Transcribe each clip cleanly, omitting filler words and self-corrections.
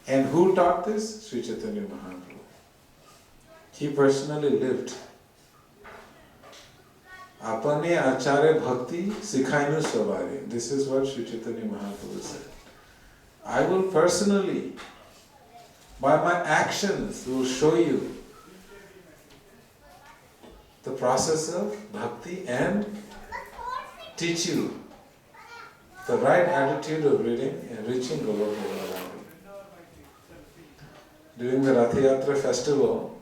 And who taught this? Sri Chaitanya Mahaprabhu. He personally lived. Apane acharya bhakti sikhainu savari. This is what Sri Chaitanya Mahaprabhu said. I will personally, by my actions, will show you the process of bhakti and teach you the right attitude of reading and reaching Goloka Vrindavan. During the Rath Yatra festival,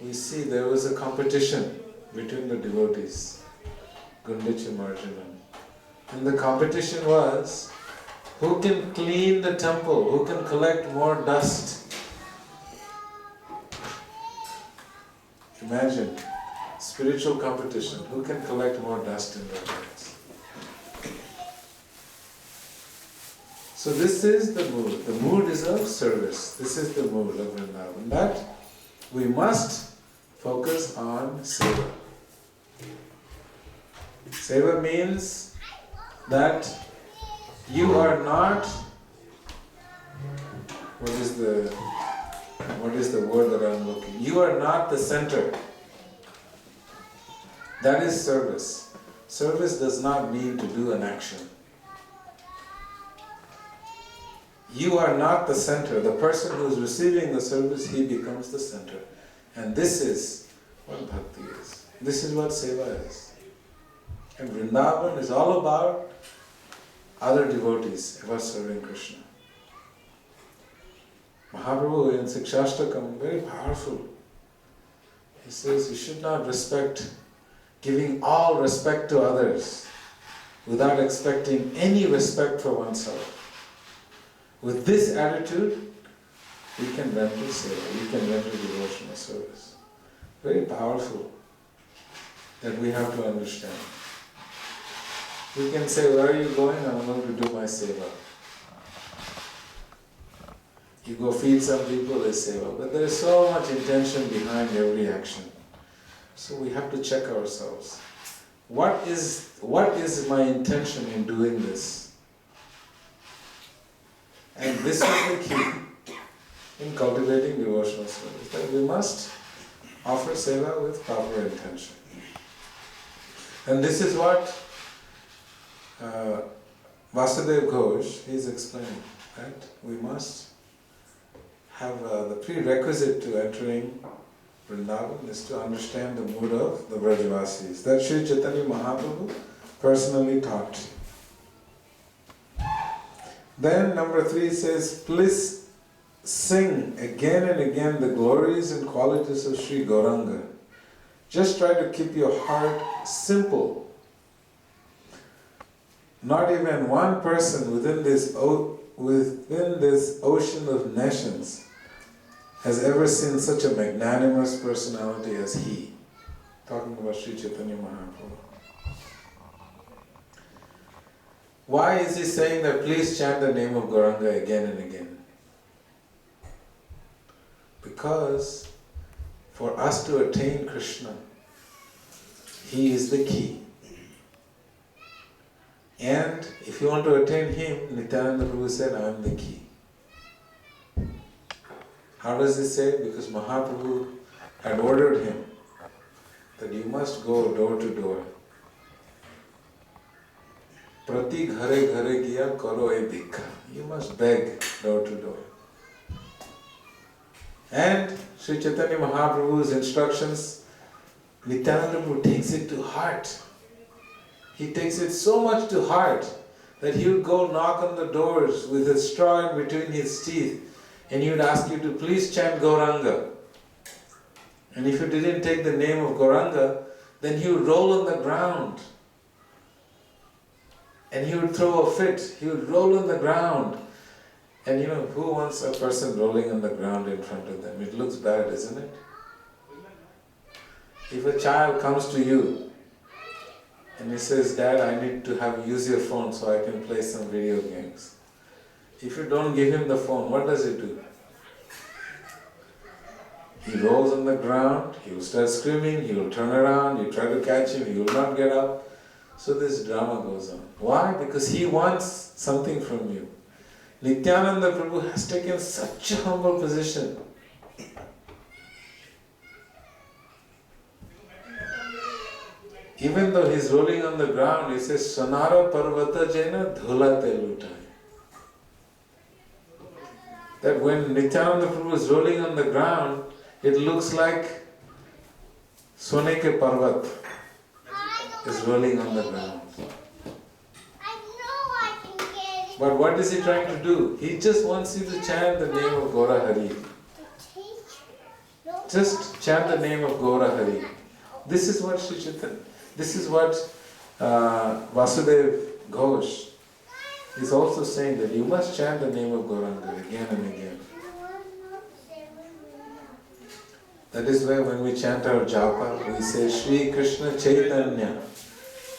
we see there was a competition between the devotees, Gundicha Marjana. And the competition was, who can clean the temple, who can collect more dust. Imagine, spiritual competition, who can collect more dust in their hearts. So this is the mood. The mood is of service. This is the mood of Vrindavan. That we must focus on seva. Seva means that you are not, what is the word that I'm looking? You are not the center. That is service. Service does not mean to do an action. You are not the center. The person who is receiving the service, he becomes the center. And this is what bhakti is. This is what seva is. And Vrindavan is all about other devotees, about serving Krishna. Mahaprabhu in Sikshashtakam, very powerful. He says you should not giving all respect to others without expecting any respect for oneself. With this attitude, we can render seva, we can render devotional service. Very powerful that we have to understand. We can say, where are you going? I'm going to do my seva. You go feed some people, is seva. But there is so much intention behind every action. So we have to check ourselves. What is my intention in doing this? And this is the key in cultivating devotional service, that we must offer seva with proper intention. And this is what Vasudev Ghosh is explaining, right? We must have the prerequisite to entering Vrindavan is to understand the mood of the Brajavasis. That Sri Chaitanya Mahaprabhu personally taught. Then number 3 says, please sing again and again the glories and qualities of Sri Gauranga. Just try to keep your heart simple. Not even one person within this ocean of nations has ever seen such a magnanimous personality as he. Talking about Sri Chaitanya Mahaprabhu. Why is he saying that please chant the name of Gauranga again and again? Because for us to attain Krishna, he is the key. And if you want to attain him, Nityananda Prabhu said, I am the key. How does he say? Because Mahaprabhu had ordered him that you must go door to door. Prati ghare ghare giya karo e bhikha. You must beg door to door. And Sri Chaitanya Mahaprabhu's instructions, Nityananda Prabhu takes it to heart. He takes it so much to heart that he would go knock on the doors with a straw in between his teeth and he would ask you to please chant Gauranga. And if you didn't take the name of Gauranga, then he would roll on the ground. And he would throw a fit. He would roll on the ground. And you know, who wants a person rolling on the ground in front of them? It looks bad, isn't it? If a child comes to you and he says, Dad, I need to use your phone so I can play some video games. If you don't give him the phone, what does he do? He rolls on the ground, he will start screaming, he will turn around, you try to catch him, he will not get up. So this drama goes on. Why? Because he wants something from you. Nityananda Prabhu has taken such a humble position. Even though he's rolling on the ground, he says, Sonara Parvata Jaina Dhulate Lutai. That when Nityananda Prabhu is rolling on the ground, it looks like Soneke Parvat is rolling on the ground. But what is he trying to do? He just wants you to chant the name of Gaura Hari. Just chant the name of Gaura Hari. This is what Sri Chaitanya, this is what Vasudev Ghosh is also saying, that you must chant the name of Gauranga again and again. That is why when we chant our japa, we say Shri Krishna Chaitanya,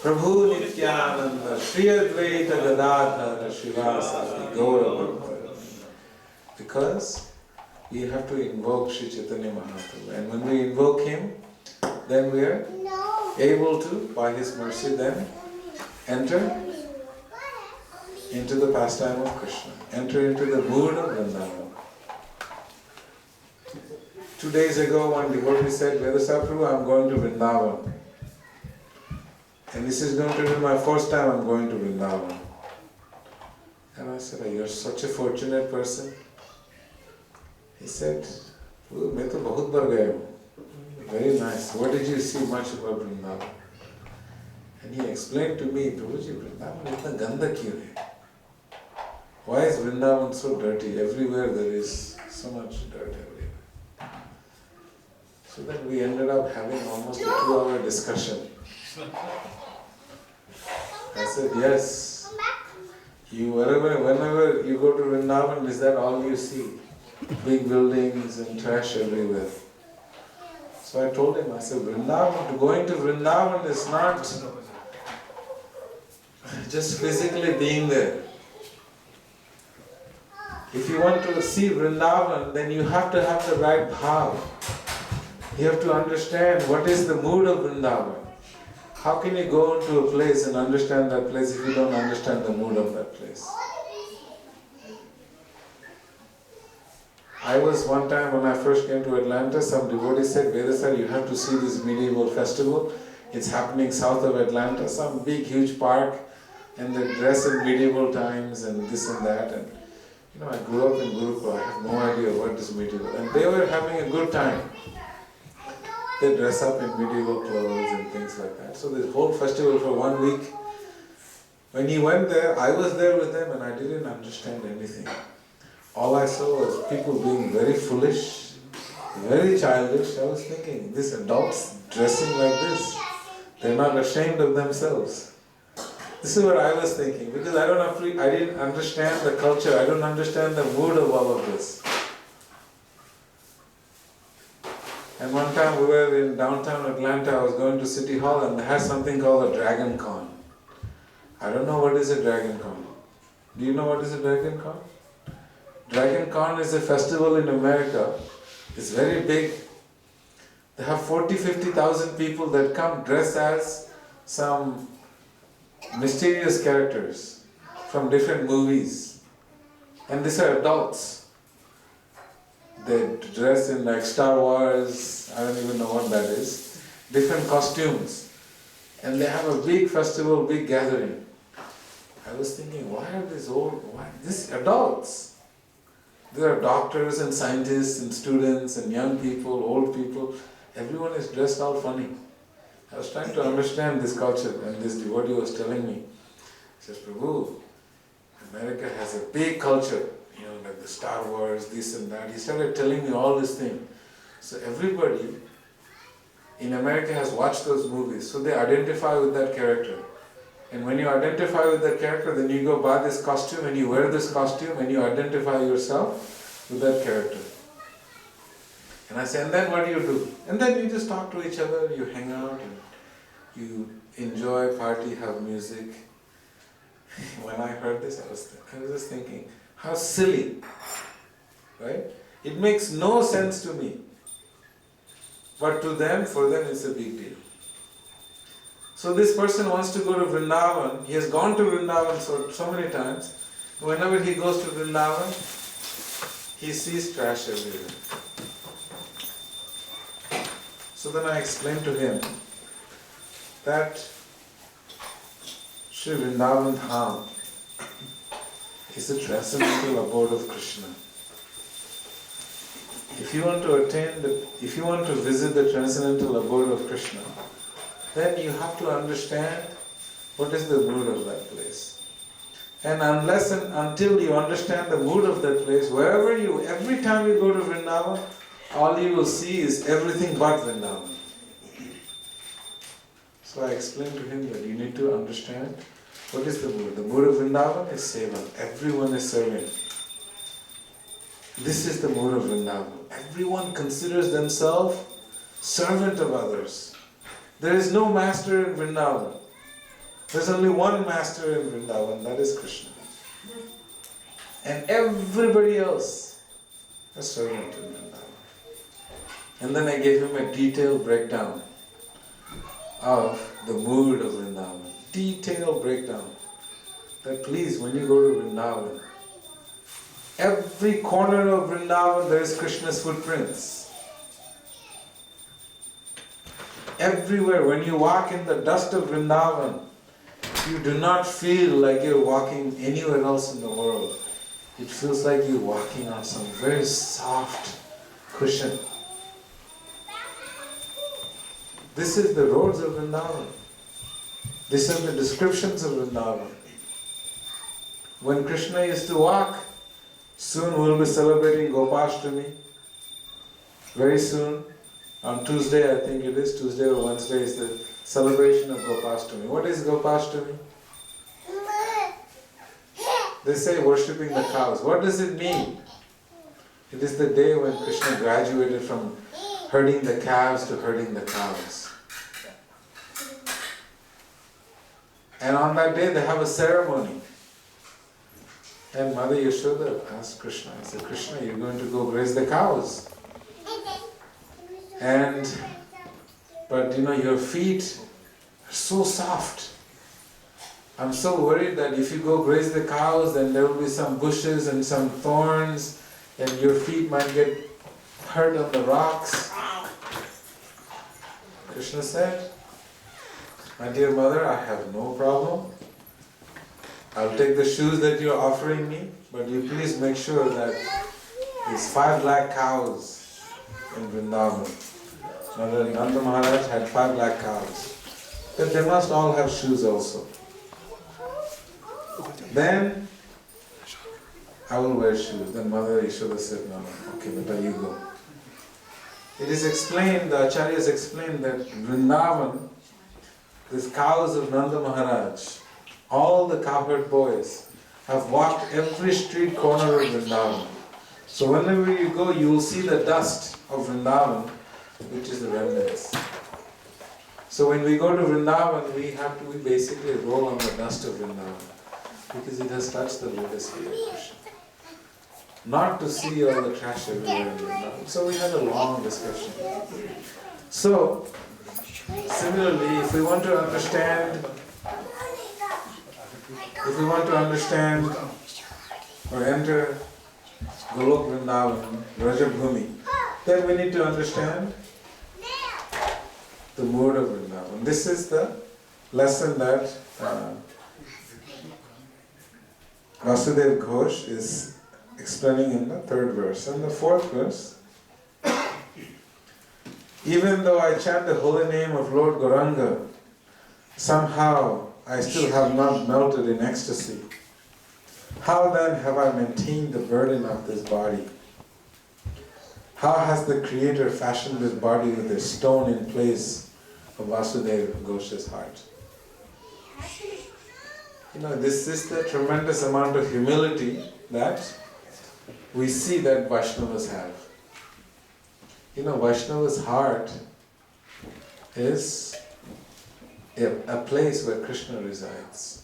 Prabhu Nityananda, Shri Advaita Gadadhara, Shivasati, Gaura Bhakta. Because we have to invoke Shri Chaitanya Mahaprabhu. And when we invoke him, then we are able to, by his mercy, then enter into the pastime of Krishna, enter into the mood of Vrindavan. 2 days ago, one devotee said, Vedasarya Prabhu, I'm going to Vrindavan. And this is going to be my first time I'm going to Vrindavan. And I said, you're such a fortunate person. He said, मैं तो बहुत बार गया हूँ. Very nice. What did you see much about Vrindavan? And he explained to me, Prabhuji, Vrindavan इतना गंदा क्यों है? Why is Vrindavan so dirty? Everywhere there is so much dirt everywhere. So that we ended up having almost a 2-hour discussion. I said, yes, whenever you go to Vrindavan, is that all you see? Big buildings and trash everywhere. So I told him, I said, Vrindavan, going to Vrindavan is not just physically being there. If you want to see Vrindavan, then you have to have the right bhav. You have to understand what is the mood of Vrindavan. How can you go into a place and understand that place if you don't understand the mood of that place? I was one time when I first came to Atlanta, some devotee said, Vedasarya, you have to see this medieval festival. It's happening south of Atlanta, some big huge park, and they dress in medieval times and this and that. And I grew up in Gurukula, I have no idea what is medieval. And they were having a good time. They dress up in medieval clothes and things like that. So this whole festival for 1 week. When he went there, I was there with them and I didn't understand anything. All I saw was people being very foolish, very childish. I was thinking, these adults dressing like this, they're not ashamed of themselves. This is what I was thinking, because I didn't understand the culture, I don't understand the mood of all of this. And one time we were in downtown Atlanta, I was going to City Hall and they had something called a Dragon Con. I don't know what is a Dragon Con. Do you know what is a Dragon Con? Dragon Con is a festival in America. It's very big. They have 40,000-50,000 people that come dressed as some mysterious characters from different movies. And these are adults. They dress in like Star Wars, I don't even know what that is. Different costumes. And they have a big festival, big gathering. I was thinking, why are these adults? There are doctors and scientists and students and young people, old people. Everyone is dressed all funny. I was trying to understand this culture and this devotee was telling me, he says, Prabhu, America has a big culture, like the Star Wars, this and that. He started telling me all these things. So everybody in America has watched those movies, so they identify with that character. And when you identify with that character, then you go buy this costume and you wear this costume and you identify yourself with that character. And I say, and then what do you do? And then you just talk to each other, you hang out, and you enjoy, party, have music. When I heard this, I was just thinking, how silly, right? It makes no sense to me. But to them, for them, it's a big deal. So this person wants to go to Vrindavan. He has gone to Vrindavan so many times. Whenever he goes to Vrindavan, he sees trash everywhere. So then I explained to him that Sri Vrindavan Dham is the transcendental abode of Krishna. If you want to visit the transcendental abode of Krishna, then you have to understand what is the mood of that place. And unless and until you understand the mood of that place, every time you go to Vrindavan, all you will see is everything but Vrindavan. So I explained to him that you need to understand what is the mood. The mood of Vrindavan is seva. Everyone is serving. This is the mood of Vrindavan. Everyone considers themselves servant of others. There is no master in Vrindavan. There's only one master in Vrindavan, that is Krishna. And everybody else is servant in Vrindavan. And then I gave him a detailed breakdown of the mood of Vrindavan. Detailed breakdown. That please, when you go to Vrindavan, every corner of Vrindavan there is Krishna's footprints. Everywhere, when you walk in the dust of Vrindavan, you do not feel like you're walking anywhere else in the world. It feels like you're walking on some very soft cushion. This is the roads of Vrindavan. These are the descriptions of Vrindavan. When Krishna used to walk, soon we'll be celebrating Gopashtami. Very soon, on Tuesday I think it is, Tuesday or Wednesday is the celebration of Gopashtami. What is Gopashtami? They say worshipping the cows. What does it mean? It is the day when Krishna graduated from herding the calves to herding the cows. And on that day they have a ceremony. And Mother Yashoda asked Krishna, I said, Krishna, you're going to go graze the cows. But your feet are so soft. I'm so worried that if you go graze the cows, then there will be some bushes and some thorns, and your feet might get hurt on the rocks. Krishna said, my dear mother, I have no problem. I'll take the shoes that you're offering me, but you please make sure that there's 5 lakh cows in Vrindavan. Nanda Maharaj had 5 lakh cows. But they must all have shoes also. Then I will wear shoes. Then Mother Yashoda said, no, okay, beta, you go. It is explained, the Acharyas explained that Vrindavan, these cows of Nanda Maharaj, all the cowherd boys have walked every street corner of Vrindavan. So whenever you go, you will see the dust of Vrindavan, which is the remnants. So when we go to Vrindavan, we basically roll on the dust of Vrindavan, because it has touched the lotus feet of Krishna. Not to see all the trash everywhere in Vrindavan. So we had a long discussion. So, similarly, if we want to understand or enter Golok Vrindavan, Rajabhumi, then we need to understand the mood of Vrindavan. This is the lesson that Vasudev Ghosh is explaining in the 3rd verse. And the 4th verse, even though I chant the holy name of Lord Gauranga, somehow I still have not melted in ecstasy. How then have I maintained the burden of this body? How has the Creator fashioned this body with a stone in place of Vasudeva Ghosh's heart? This is the tremendous amount of humility that we see that Vaishnavas have. Vaishnava's heart is a place where Krishna resides.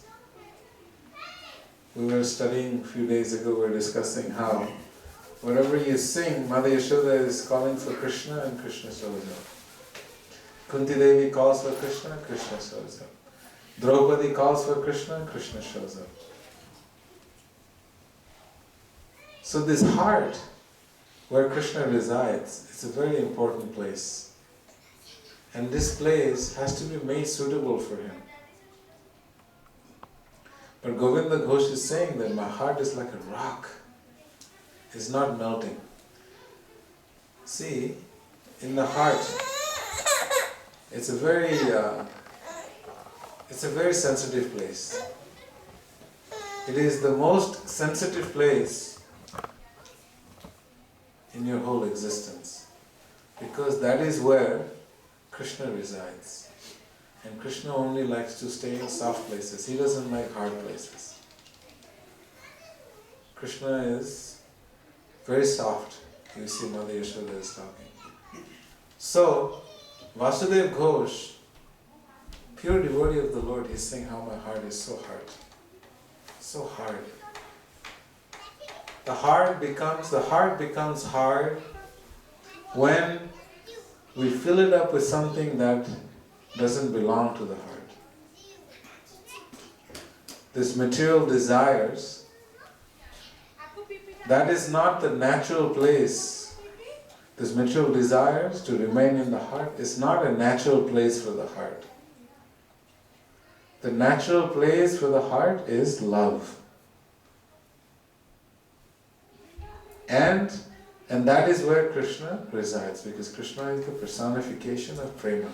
We were studying a few days ago, we were discussing how wherever you sing, Mother Yashoda is calling for Krishna and Krishna shows up. Kunti Devi calls for Krishna, Krishna shows up. Draupadi calls for Krishna, Krishna shows up. So this heart, where Krishna resides, is a very important place. And this place has to be made suitable for him. But Govinda Ghosh is saying that my heart is like a rock. It's not melting. See, in the heart, it's a very sensitive place. It is the most sensitive place in your whole existence, because that is where Krishna resides. And Krishna only likes to stay in soft places. He doesn't like hard places. Krishna is very soft. You see Mother Yashoda is talking. So, Vasudev Ghosh, pure devotee of the Lord, he's saying how my heart is so hard. So hard. The heart becomes hard when we fill it up with something that doesn't belong to the heart. This material desires, that is not the natural place. This material desires to remain in the heart is not a natural place for the heart. The natural place for the heart is love. And that is where Krishna resides, because Krishna is the personification of prema.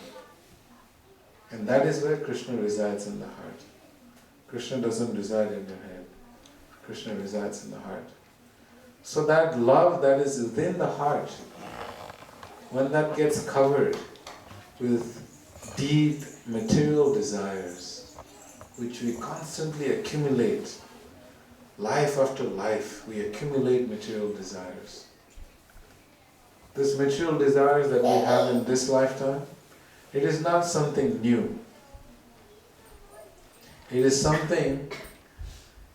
And that is where Krishna resides, in the heart. Krishna doesn't reside in your head. Krishna resides in the heart. So that love that is within the heart, when that gets covered with deep material desires, which we constantly accumulate, life after life, we accumulate material desires. This material desires that we have in this lifetime, it is not something new. It is something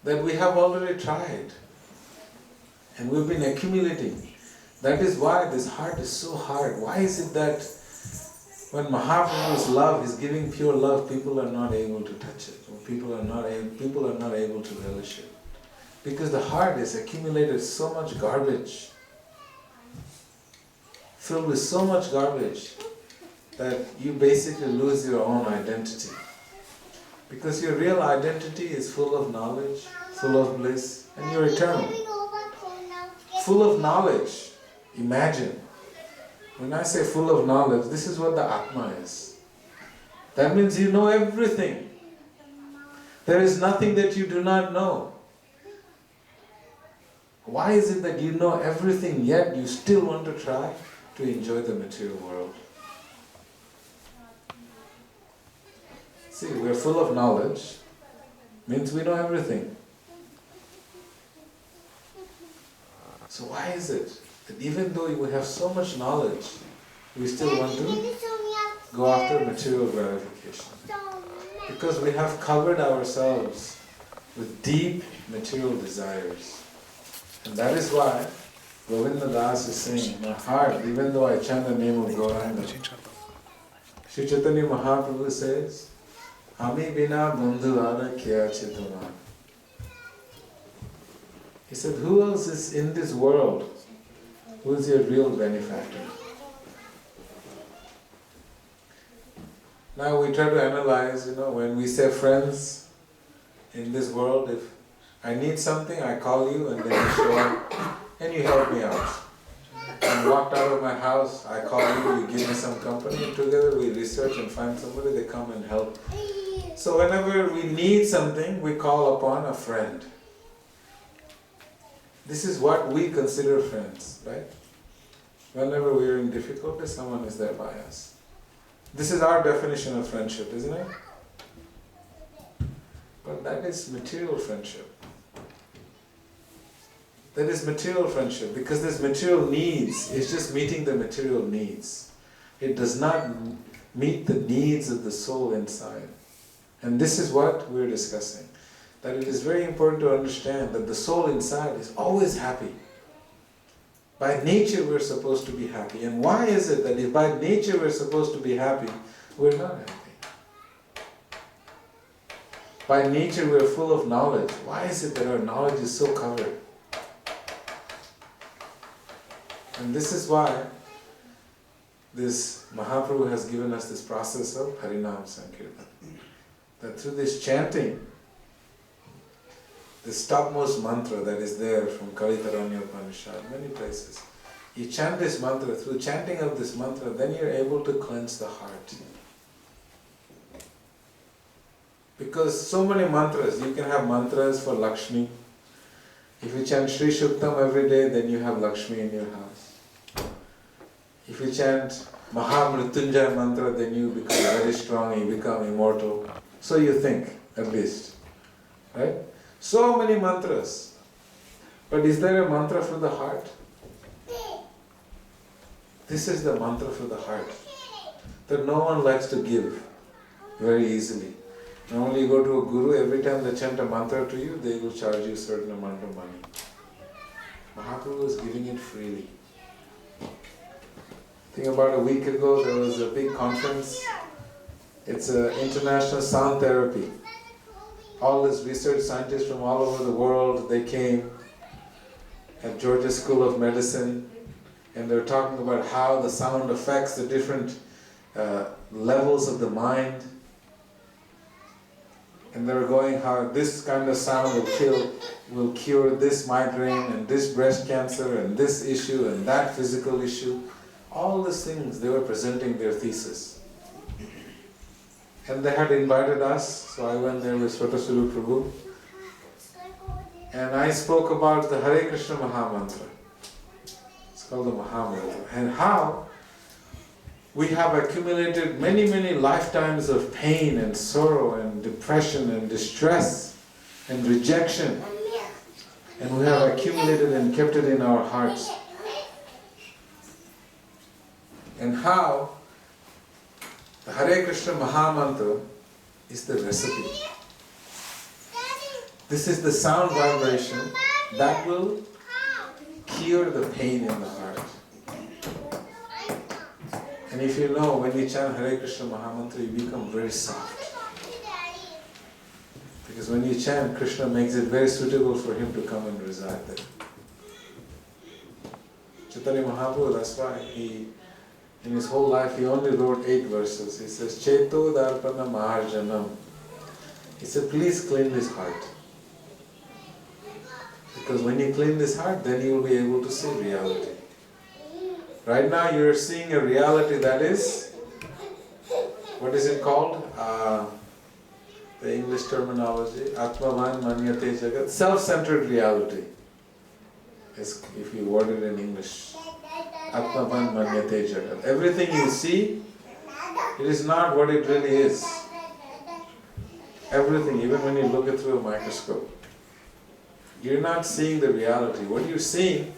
that we have already tried and we've been accumulating. That is why this heart is so hard. Why is it that when Mahaprabhu's love is giving pure love, people are not able to touch it, or people are not able to relish it? Because the heart has accumulated so much garbage, filled with so much garbage, that you basically lose your own identity. Because your real identity is full of knowledge, full of bliss, and you're eternal. Full of knowledge. Imagine. When I say full of knowledge, this is what the Atma is. That means you know everything. There is nothing that you do not know. Why is it that you know everything, yet you still want to try to enjoy the material world? See, we're full of knowledge, means we know everything. So why is it that even though we have so much knowledge, we still want to go after material gratification? Because we have covered ourselves with deep material desires. And that is why Govinda Das is saying, my heart, even though I chant the name of Gauranga, Sri Chaitanya Mahaprabhu says, Ami bina bandhu ara kya chetamar. He said, who else is in this world who is your real benefactor? Now we try to analyze, when we say friends in this world, if I need something, I call you and then you show up and you help me out. I walked out of my house, I call you, you give me some company, and together we research and find somebody, they come and help. So whenever we need something, we call upon a friend. This is what we consider friends, right? Whenever we are in difficulty, someone is there by us. This is our definition of friendship, isn't it? But that is material friendship. That is material friendship, because this material needs is just meeting the material needs. It does not meet the needs of the soul inside. And this is what we're discussing. That it is very important to understand that the soul inside is always happy. By nature we're supposed to be happy. And why is it that if by nature we're supposed to be happy, we're not happy? By nature we're full of knowledge. Why is it that our knowledge is so covered? And this is why this Mahaprabhu has given us this process of Harinam Sankirtan. That through this chanting, this topmost mantra that is there from Kalitaranya Upanishad, many places, you chant this mantra, through chanting of this mantra, then you're able to cleanse the heart. Because so many mantras, you can have mantras for Lakshmi. If you chant Sri Shuktam every day, then you have Lakshmi in your house. If you chant Mahamrityunjaya mantra, then you become very strong, you become immortal. So you think, at least. Right? So many mantras. But is there a mantra for the heart? This is the mantra for the heart. That no one likes to give very easily. Normally you go to a guru, every time they chant a mantra to you, they will charge you a certain amount of money. Mahaprabhu is giving it freely. I think about a week ago there was a big conference. It's an international sound therapy. All these research scientists from all over the world, they came at Georgia School of Medicine, and they were talking about how the sound affects the different levels of the mind. And they were going how this kind of sound will cure this migraine and this breast cancer and this issue and that physical issue. All these things, they were presenting their thesis. And they had invited us, so I went there with Swatasuru Prabhu. And I spoke about the Hare Krishna Mahamantra. It's called the Mahamantra. And how we have accumulated many, many lifetimes of pain and sorrow and depression and distress and rejection. And we have accumulated and kept it in our hearts. And how the Hare Krishna Mahamantra is the recipe. This is the sound vibration that will cure the pain in the heart. And if you know, when you chant Hare Krishna Mahamantra, you become very soft. Because when you chant, Krishna makes it very suitable for him to come and reside there. Chaitanya Mahaprabhu, that's why in his whole life, he only wrote 8 verses. He says, Cheto Darpana Maharjanam. He said, please clean this heart. Because when you clean this heart, then you will be able to see reality. Right now you are seeing a reality that is, what is it called? The English terminology, Atmavan Manyate Jagat, self-centered reality. If you word it in English, Atmavan Manyate Jagat. Everything you see, it is not what it really is. Everything, even when you look it through a microscope. You're not seeing the reality. What you're seeing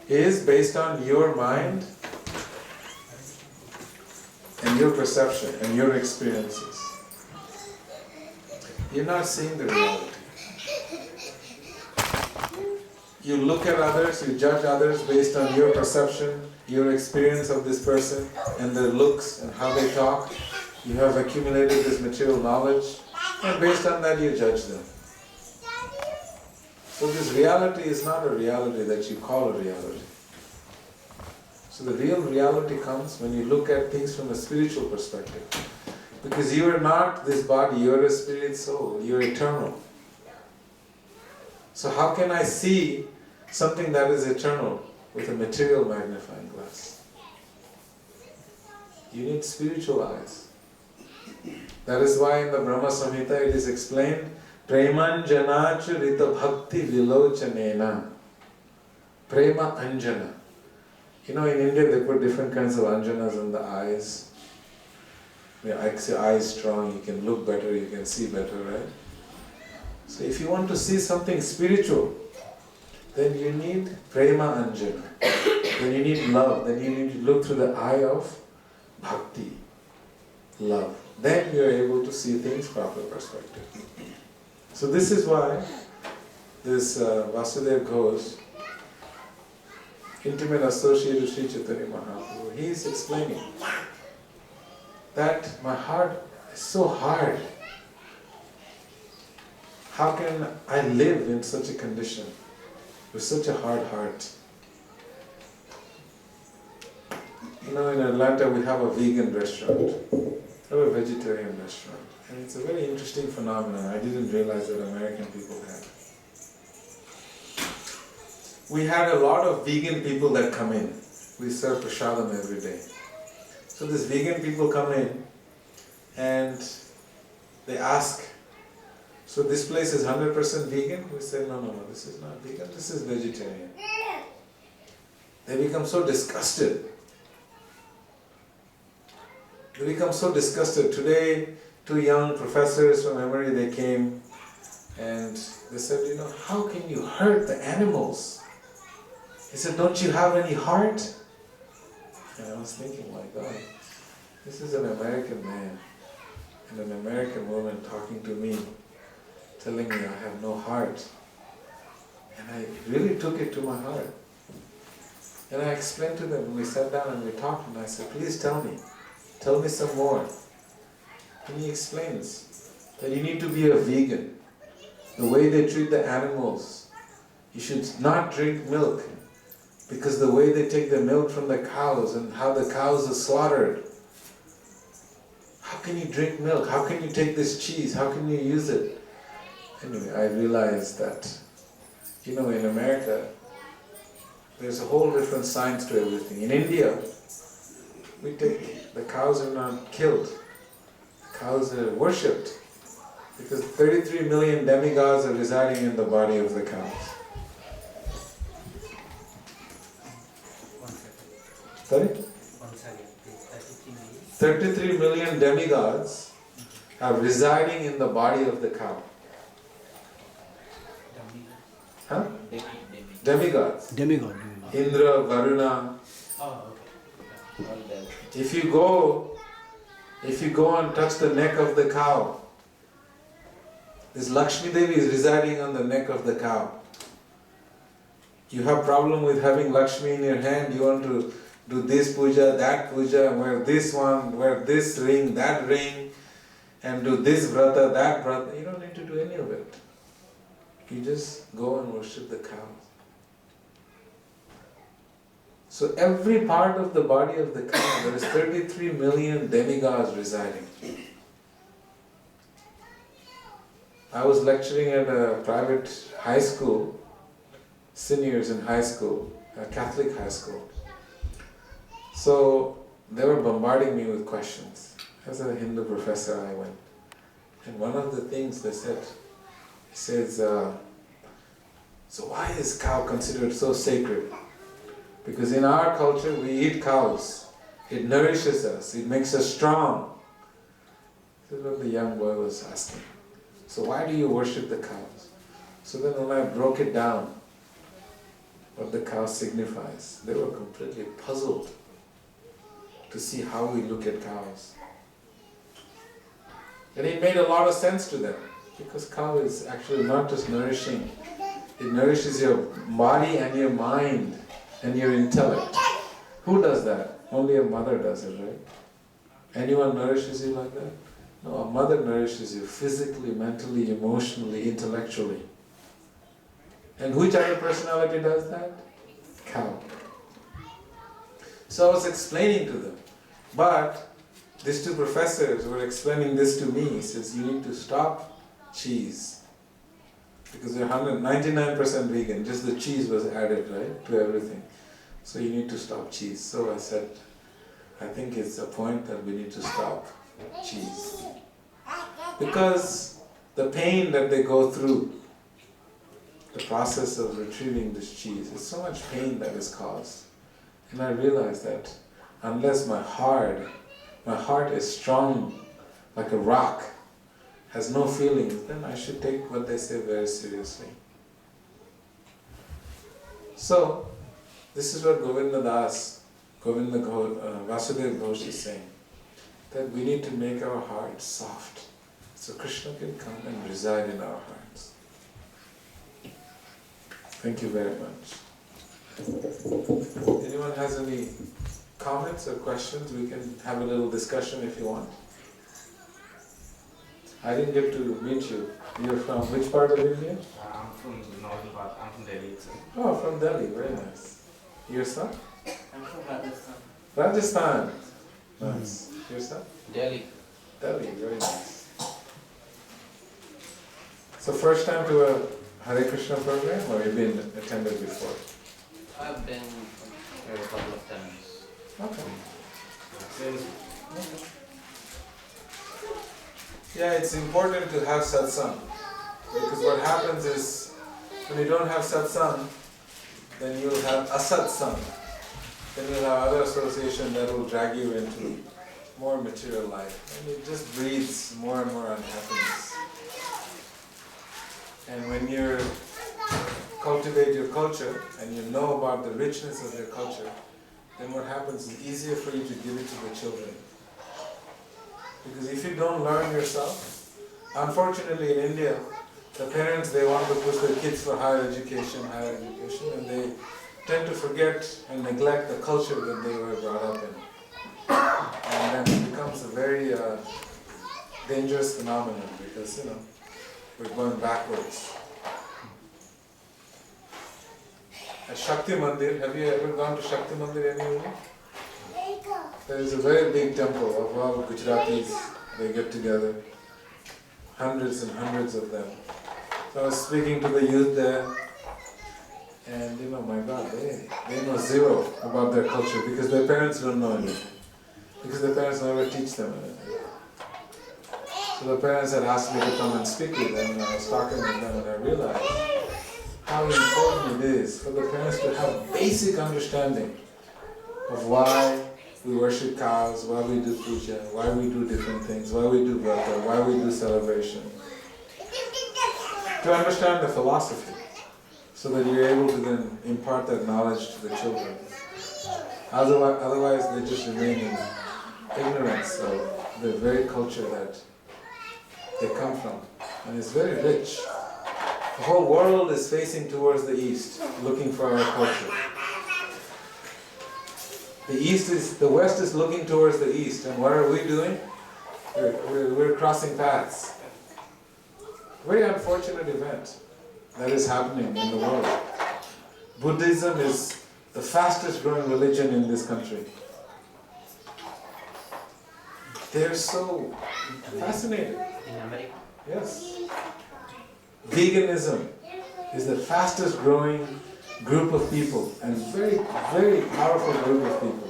is based on your mind and your perception and your experiences. You're not seeing the reality. You look at others, you judge others based on your perception, your experience of this person and their looks and how they talk. You have accumulated this material knowledge, and based on that you judge them. So this reality is not a reality that you call a reality. So the real reality comes when you look at things from a spiritual perspective. Because you are not this body, you are a spirit soul, you are eternal. So how can I see something that is eternal with a material magnifying glass? You need spiritual eyes. That is why in the Brahma Samhita it is explained, Preman Janachu Rita Bhakti Vilochanena. Prema Anjana. You know, in India they put different kinds of anjanas on the eyes. Makes your eyes strong, you can look better, you can see better, right? So if you want to see something spiritual, then you need Prema Anjana. Then you need love. Then you need to look through the eye of Bhakti, love. Then you are able to see things proper perspective. So this is why this Vasudev Ghosh, intimate associate of Sri Chaitanya Mahaprabhu, he is explaining that my heart is so hard. How can I live in such a condition with such a hard heart? You know, in Atlanta we have a vegan restaurant, or a vegetarian restaurant. And it's a very interesting phenomenon. I didn't realize that American people had. We had a lot of vegan people that come in. We serve prasadam every day. So these vegan people come in and they ask, so this place is 100% vegan? We say, no, this is not vegan, this is vegetarian. They become so disgusted. They become so disgusted. Today, two young professors from Emory, they came and they said, you know, how can you hurt the animals? He said, don't you have any heart? And I was thinking, my God, this is an American man and an American woman talking to me, telling me I have no heart. And I really took it to my heart. And I explained to them, we sat down and we talked, and I said, please tell me some more. And he explains that you need to be a vegan. The way they treat the animals, you should not drink milk, because the way they take the milk from the cows and how the cows are slaughtered. How can you drink milk? How can you take this cheese? How can you use it? Anyway, I realized that, you know, in America, there's a whole different science to everything. In India, the cows are not killed. The cows are worshipped, because 33 million demigods are residing in the body of the cows. Sorry? 33 million demigods are residing in the body of the cow. Huh? Demigods. Demigod. Indra, Varuna. Oh, okay. If you go and touch the neck of the cow, this Lakshmi Devi is residing on the neck of the cow. You have problem with having Lakshmi in your hand, you want to do this puja, wear this one, wear this ring, that ring, and do this vrata, that vrata. You don't need to do any of it. You just go and worship the cow. So every part of the body of the cow, there is 33 million demigods residing. I was lecturing at a private high school, seniors in high school, a Catholic high school. So they were bombarding me with questions. As a Hindu professor I went. And one of the things they said, he says, so why is cow considered so sacred? Because in our culture we eat cows. It nourishes us, it makes us strong. This is what the young boy was asking. So why do you worship the cows? So then when I broke it down, what the cow signifies, they were completely puzzled to see how we look at cows. And it made a lot of sense to them, because cow is actually not just nourishing, it nourishes your body and your mind and your intellect. Who does that? Only a mother does it, right? Anyone nourishes you like that? No, a mother nourishes you physically, mentally, emotionally, intellectually. And which other personality does that? Cow. So I was explaining to them. But these two professors were explaining this to me. He says, you need to stop cheese. Because they're 99% vegan. Just the cheese was added, right, to everything. So you need to stop cheese. So I said, I think it's a point that we need to stop cheese. Because the pain that they go through, the process of retrieving this cheese, it's so much pain that is caused. And I realized that unless my heart is strong like a rock, has no feelings, then I should take what they say very seriously. So, this is what Vasudev Ghosh is saying, that we need to make our hearts soft, so Krishna can come and reside in our hearts. Thank you very much. Anyone has any comments or questions? We can have a little discussion if you want. I didn't get to meet you. You're from which part of India? I'm from the northern part. I'm from Delhi itself. Oh, from Delhi. Very nice. Yourself? I'm from Rajasthan. Rajasthan. Nice. Yourself? Delhi. Delhi, very nice. So first time to a Hare Krishna program, or you've been attended before? I've been here a couple of times. Okay. Since Yeah, it's important to have satsang, because what happens is when you don't have satsang, then you'll have asatsang. Then you'll have other association that will drag you into more material life, and it just breeds more and more unhappiness. And when you cultivate your culture and you know about the richness of your culture, then what happens is easier for you to give it to the children. Because if you don't learn yourself, unfortunately in India, the parents, they want to push their kids for higher education, and they tend to forget and neglect the culture that they were brought up in. And then it becomes a very dangerous phenomenon because, we're going backwards. At Shakti Mandir, have you ever gone to Shakti Mandir anywhere? There is a very big temple of all Gujaratis. They get together, hundreds and hundreds of them. So I was speaking to the youth there, and my God, they know zero about their culture because their parents don't know anything. Because their parents never teach them anything. So the parents had asked me to come and speak with them, and I was talking with them, and I realized how important it is for the parents to have basic understanding of why we worship cows, why we do puja, why we do different things, why we do brato, why we do celebration. To understand the philosophy, so that you're able to then impart that knowledge to the children. Otherwise they just remain in ignorance of the very culture that they come from. And it's very rich. The whole world is facing towards the east, looking for our culture. The west is looking towards the east, and what are we doing? We're crossing paths. Very unfortunate event that is happening in the world. Buddhism is the fastest growing religion in this country. They're so fascinated. in America. Yes. Veganism is the fastest growing group of people, and very, very powerful group of people.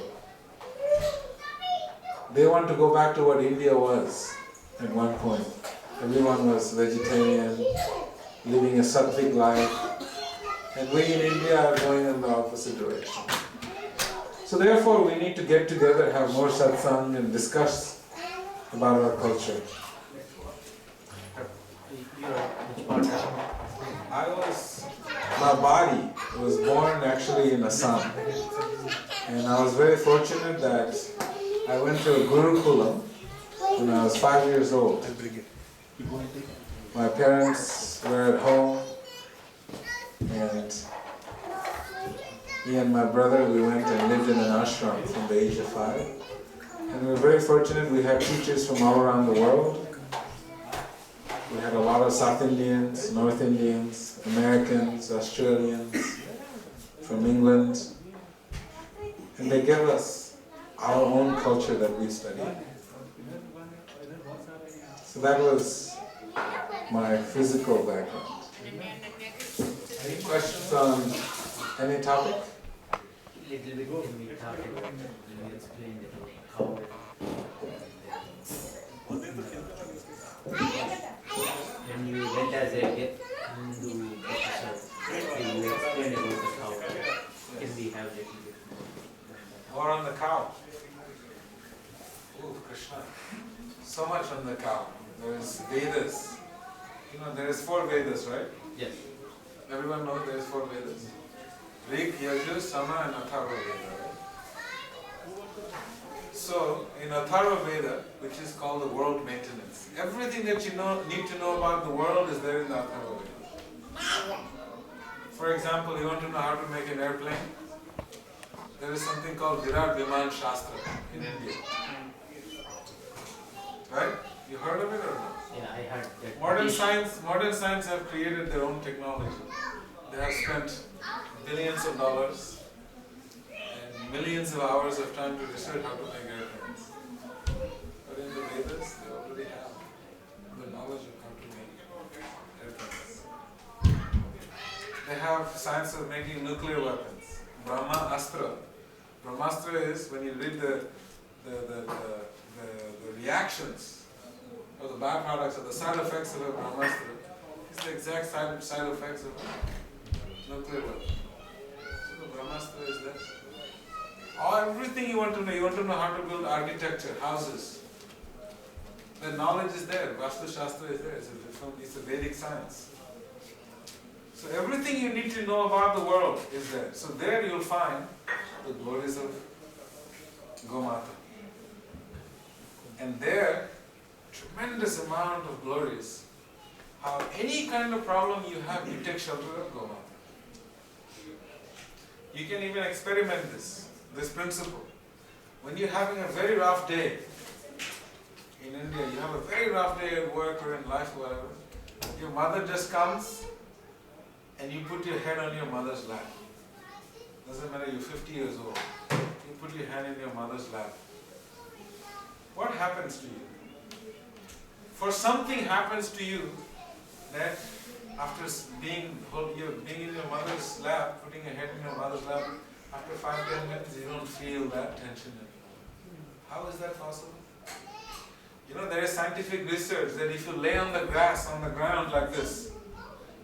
They want to go back to what India was at one point. Everyone was vegetarian, living a sattvic life, and we in India are going in the opposite direction. So therefore we need to get together, have more satsang and discuss about our culture. My body was born actually in Assam, and I was very fortunate that I went to a Gurukulam when I was 5 years old. My parents were at home, and me and my brother, we went and lived in an ashram from the age of 5. And we were very fortunate, we had teachers from all around the world. We had a lot of South Indians, North Indians, Americans, Australians, from England. And they gave us our own culture that we studied. So that was my physical background. Any questions on any topic? Little bit can we talk about, can we explain how when you went as a Hindu officer, can you explain about the cow? Can we have a little bit more? Or on the cow. Oh, Krishna. So much on the cow. There's Vedas. There is 4 Vedas, right? Yes. Everyone knows there is 4 Vedas. Rig, Yajur, Sama and Atharva Veda, right? So, in Atharva Veda, which is called the world maintenance, everything that you need to know about the world is there in the Atharva Veda. For example, you want to know how to make an airplane? There is something called Virat Viman Shastra in India. Right? You heard of it or not? Yeah, I heard that. Modern science have created their own technology. They have spent billions of dollars, and millions of hours of time to research how to make airplanes. But in the Vedas, they already have the knowledge of how to make airplanes. They have science of making nuclear weapons. Brahmastra. Brahmastra is when you read the reactions or the byproducts or the side effects of a Brahmastra. It's the exact side effects of a nuclear weapon. So the Brahmastra is there. Everything you want to know how to build architecture, houses. The knowledge is there. Vastu Shastra is there. It's a Vedic science. So everything you need to know about the world is there. So there you'll find the glories of Gomata. And there, tremendous amount of glories. How any kind of problem you have, you take shelter of Gomata. You can even experiment this principle. When you're having a very rough day, in India, you have a very rough day at work or in life or whatever, your mother just comes and you put your head on your mother's lap. Doesn't matter, you're 50 years old. You put your hand in your mother's lap. What happens to you? For something happens to you that after being in your mother's lap, putting your head in your mother's lap, after 5-10 minutes you don't feel that tension anymore. How is that possible? You know, there is scientific research that if you lay on the grass, on the ground like this,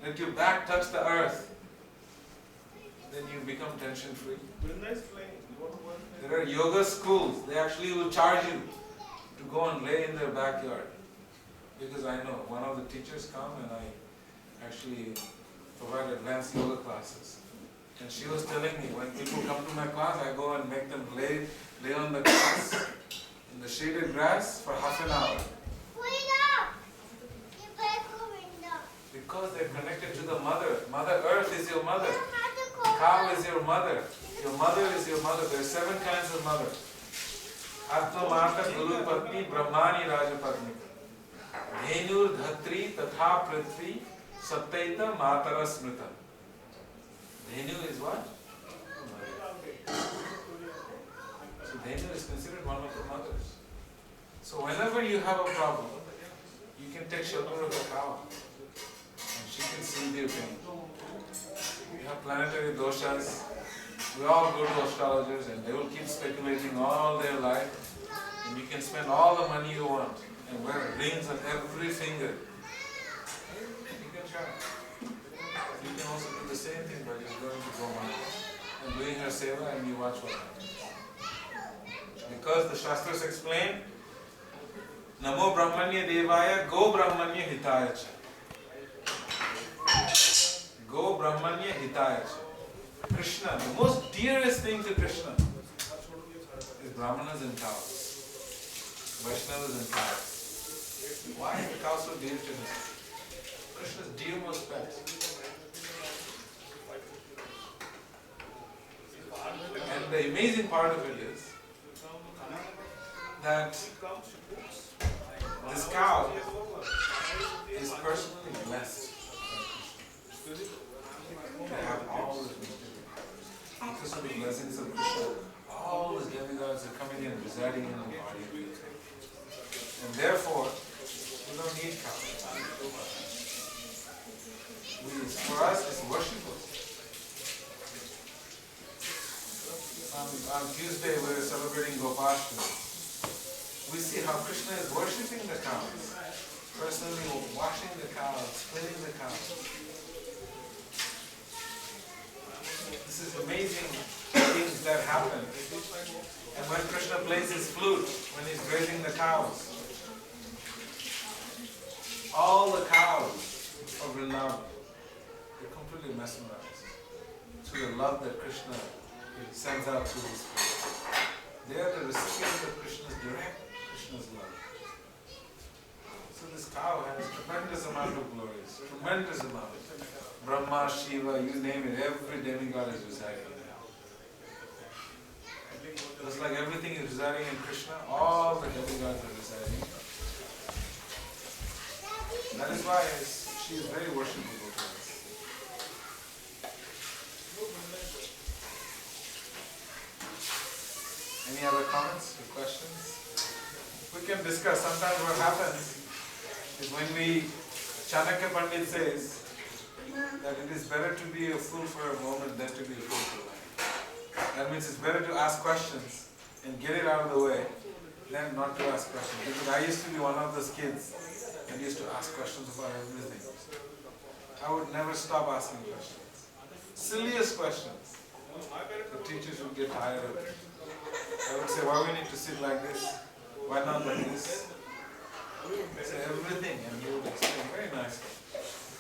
let your back touch the earth, then you become tension free. There are yoga schools, they actually will charge you to go and lay in their backyard. Because I know, one of the teachers come and I actually provide advanced yoga classes. And she was telling me, when people come to my class, I go and make them lay on the grass, in the shaded grass for half an hour. Because they're connected to the mother. Mother Earth is your mother. Cow is your mother. Your mother is your mother. There are 7 kinds of mother. Atma Mata Guru Patni Brahmani Raja Patni. Dhenur Dhatri Tatha Prithvi Sattaita Matara Smrita. Dhenu is what? So Dhenu is considered one of the mothers. So whenever you have a problem, you can take shelter of a cow. And she can soothe your pain. We have planetary doshas. We all go to astrologers and they will keep speculating all their life. And you can spend all the money you want and wear rings on every finger. You can try. You can also do the same thing by just going to Gomata and doing her seva and you watch what happens. Because the Shastras explain, Namo Brahmanya Devaya Go Brahmanya Hitaya Cha. Go Brahmanya Hitaya Cha. Krishna, the most dearest thing to Krishna is Brahmanas and cows. Vaishnavas and cows. Why is the cow so dear to him? Krishna's dearmost pet. And the amazing part of it is that this cow is personally blessed. They have all the because of the blessings of Krishna. All the demigods are coming and residing in the body. And therefore, we don't need cows. For us, it's worshipful. On Tuesday, we are celebrating Gopashtami. We see how Krishna is worshipping the cows. Personally washing the cows, cleaning the cows. This is amazing things that happen. And when Krishna plays his flute, when he's grazing the cows, all the cows of Vrindavan, they're completely mesmerized to the love that Krishna sends out to his flute. They are the recipients of Krishna's love. So this cow has tremendous amount of glories, tremendous amount. Brahma, Shiva, you name it, every demigod is residing there. Just like everything is residing in Krishna, all the demigods are residing. That is why she is very worshipable to us. Any other comments or questions? We can discuss. Sometimes what happens is when Chanakya Pandit says that it is better to be a fool for a moment than to be a fool for life. That means it's better to ask questions and get it out of the way than not to ask questions. Because I used to be one of those kids and used to ask questions about everything. I would never stop asking questions. Silliest questions. The teachers would get tired of it. I would say, why we need to sit like this? Why not like this? Say everything, and he would explain very nicely.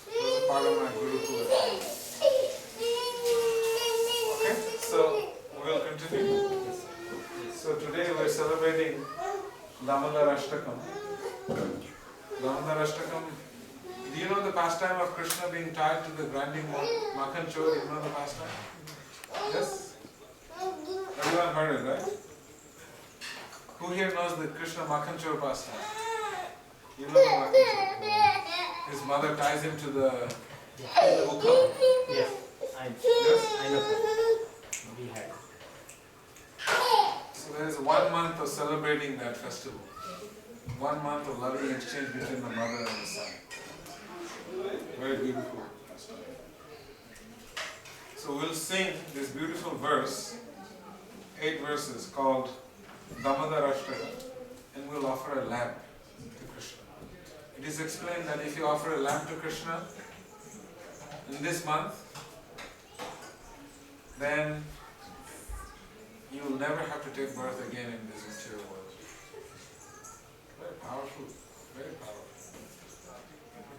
It was a part of my Gurukula. Okay, so we'll continue. So today we're celebrating Damodar Ashtakam. Damodar Ashtakam. Do you know the pastime of Krishna being tied to the grinding Makhan Chor? You know the pastime? Yes? Everyone heard it, right? Who here knows the Krishna Makhan Chor pastime? You know the Makhan Chor. His mother ties him to the hookah. Yes, Yes? I know. We had. So there is 1 month of celebrating that festival. 1 month of loving exchange between the mother and the son. Very beautiful. So we'll sing this beautiful verse, 8 verses called Damodar Ashtakam, and we'll offer a lamp to Krishna. It is explained that if you offer a lamp to Krishna in this month, then you will never have to take birth again in this material world. Very powerful, very powerful.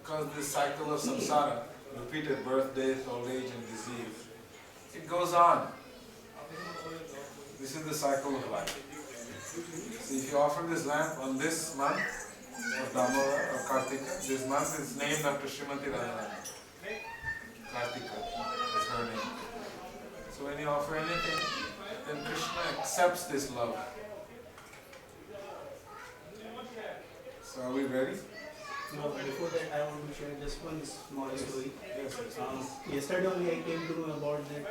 Because this cycle of samsara, repeated birth, death, old age and disease, it goes on. This is the cycle of life. So if you offer this lamp on this month of Damodar or Kartika, this month is named after Srimati Radharani. Kartika is her name. So when you offer anything, then Krishna accepts this love. So are we ready? No, before that I want to share just one small story. Yes, yes. Yesterday only I came to know about that.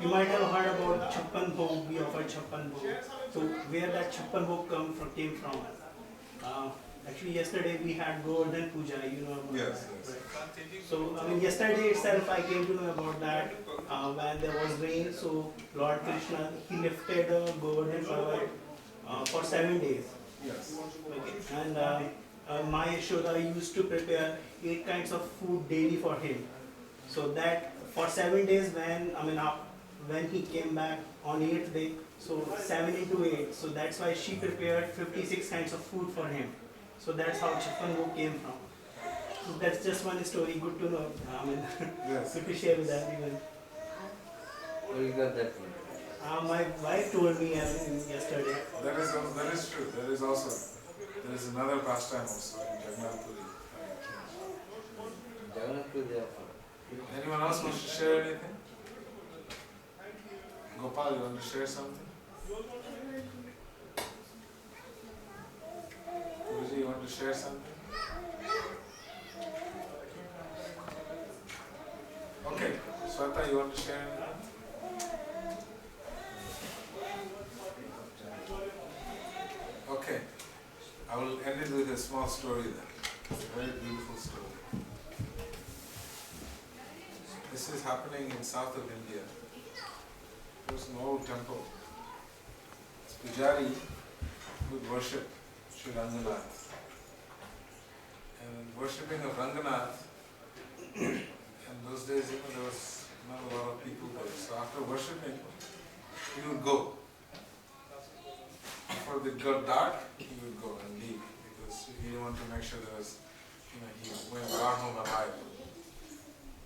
You might have heard about Chappan Bhog, we offer Chappan Bhog. So where that Chappan Bhog came from? Actually yesterday we had Govardhan Puja, you know about Yes, that. yes. Right? So yesterday itself I came to know about that when there was rain. So Lord Krishna, he lifted Govardhan Parvat for 7 days. Yes. Okay. And my Yashoda used to prepare 8 kinds of food daily for him. So that for 7 days when he came back on 8th day, so 7 into 8, so that's why she prepared 56 kinds of food for him. So that's how Chappan Bhog came from. So that's just one story, good to know. Yes. Good to share with everyone. Where you got that from? My wife told me yesterday. That is true. There is another pastime also in Jagannath Puri. Jagannath Puja. Anyone else wants to share anything? Gopal, you want to share something? Guruji, you want to share something? Okay. Swata, you want to share anything? Okay. I will end it with a small story then. It's a very beautiful story. This is happening in south of India. There's an old temple. This Pujari would worship Sri Ranganath. And worshipping of Ranganath, in those days, there was not a lot of people there. So after worshipping, he would go. Before it got dark, he would go and leave because he didn't want to make sure there was, he went got home alive.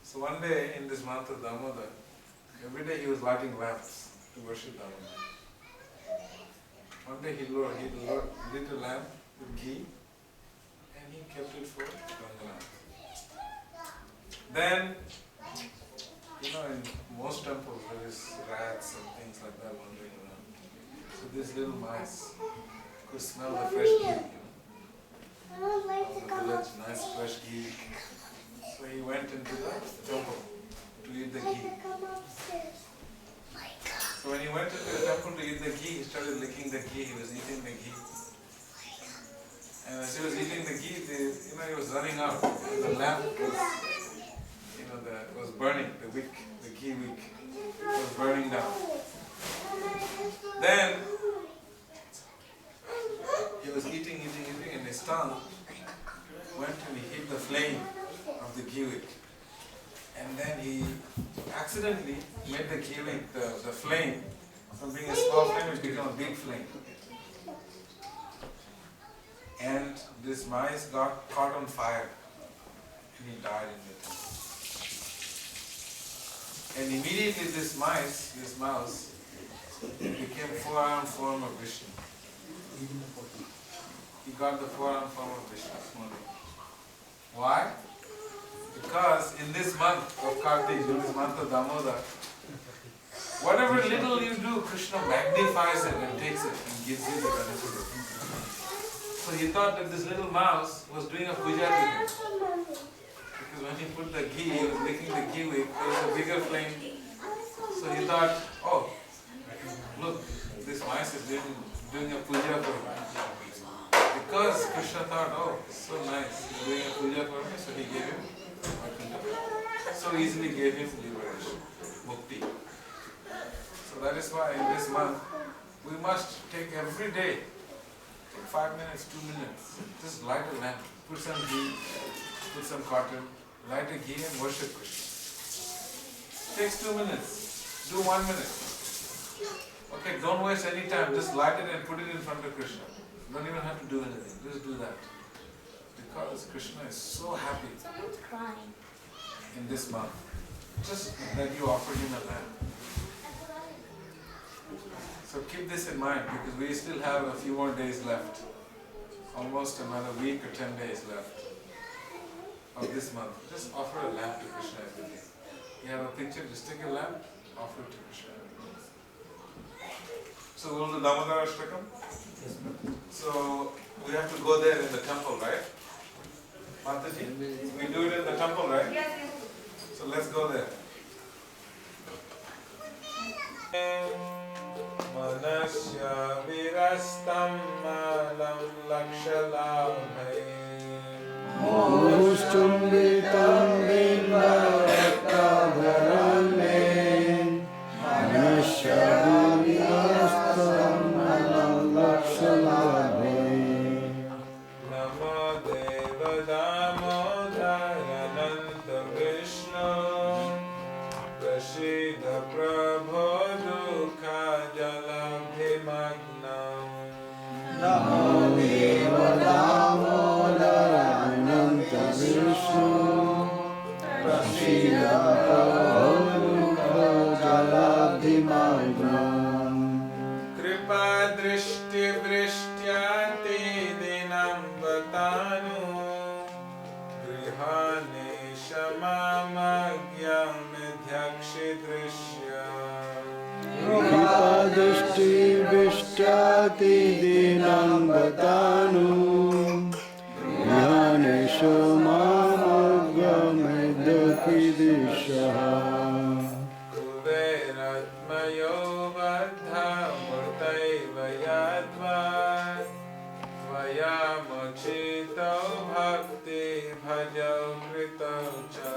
So one day in this month of Damodar, every day he was lighting lamps to worship Damodar. One day he lit a lamp with ghee and he kept it for Ranganath. Then, in most temples there is rats and things like that wandering around. So this little mice could smell the fresh ghee, From the village, nice fresh ghee. So he went into the temple to eat the ghee. So when he went into the temple to eat the ghee, he started licking the ghee, he was eating the ghee. And as he was eating the ghee, he was running out. And the lamp was burning, the wick, the ghee wick was burning down. Then he was eating, and his tongue went and he hit the flame of the ghee wick. And then he accidentally made the ghee wick, the flame, from being a small flame, it became a big flame. And this mice got caught on fire and he died in the temple. And immediately this mouse, became forearm form of Vishnu. He got the forearm form of Vishnu. Why? Because in this month of Kartik, in this month of Damodar, whatever little you do, Krishna magnifies it and takes it and gives you the benefit of it. So he thought that this little mouse was doing a puja to him. Because when he put the ghee, he was licking the ghee wick, there was a bigger flame. So he thought, oh, look, this mouse is doing a puja for me. Because Krishna thought, oh, it's so nice, he's doing a puja for me, so he gave him so easily gave him liberation, mukti. So that is why in this month, we must take every day, take 5 minutes, 2 minutes, just light a lamp, put some ghee, put some cotton, light a ghee and worship Krishna. Takes 2 minutes, do 1 minute. Okay, don't waste any time, just light it and put it in front of Krishna. Don't even have to do anything, just do that. Because Krishna is so happy in this month, just that you offer him a lamb. So keep this in mind because we still have a few more days left, almost another week or 10 days left of this month. Just offer a lamb to Krishna every day. You have a picture, just take a lamb, offer it to Krishna every day. So we'll do Damodar Ashtakam? So we have to go there in the temple, right? Mataji, we do it in the temple, right? Yes. So let's go there. Manasya virastam malam lakshalabhay Moshtumbitam vindakavaramen Manasya virastam malam lakshalabhay Namo Deva Damodara Ananta Vishnu Prasida Prabhu Jaladhimagnam Kripa Drishti Vrishtyati Dinam Vatanu Grihane Shamamagyam Midhyakshi Drishya Kripadishti Vishyati Dinam Vatanu Jnanesha Mamaggamedaki Dishaha Kuveratmayo Vadha Murtaiva Yadvat Vayamochito Bhakti Bhajau Kritau Cha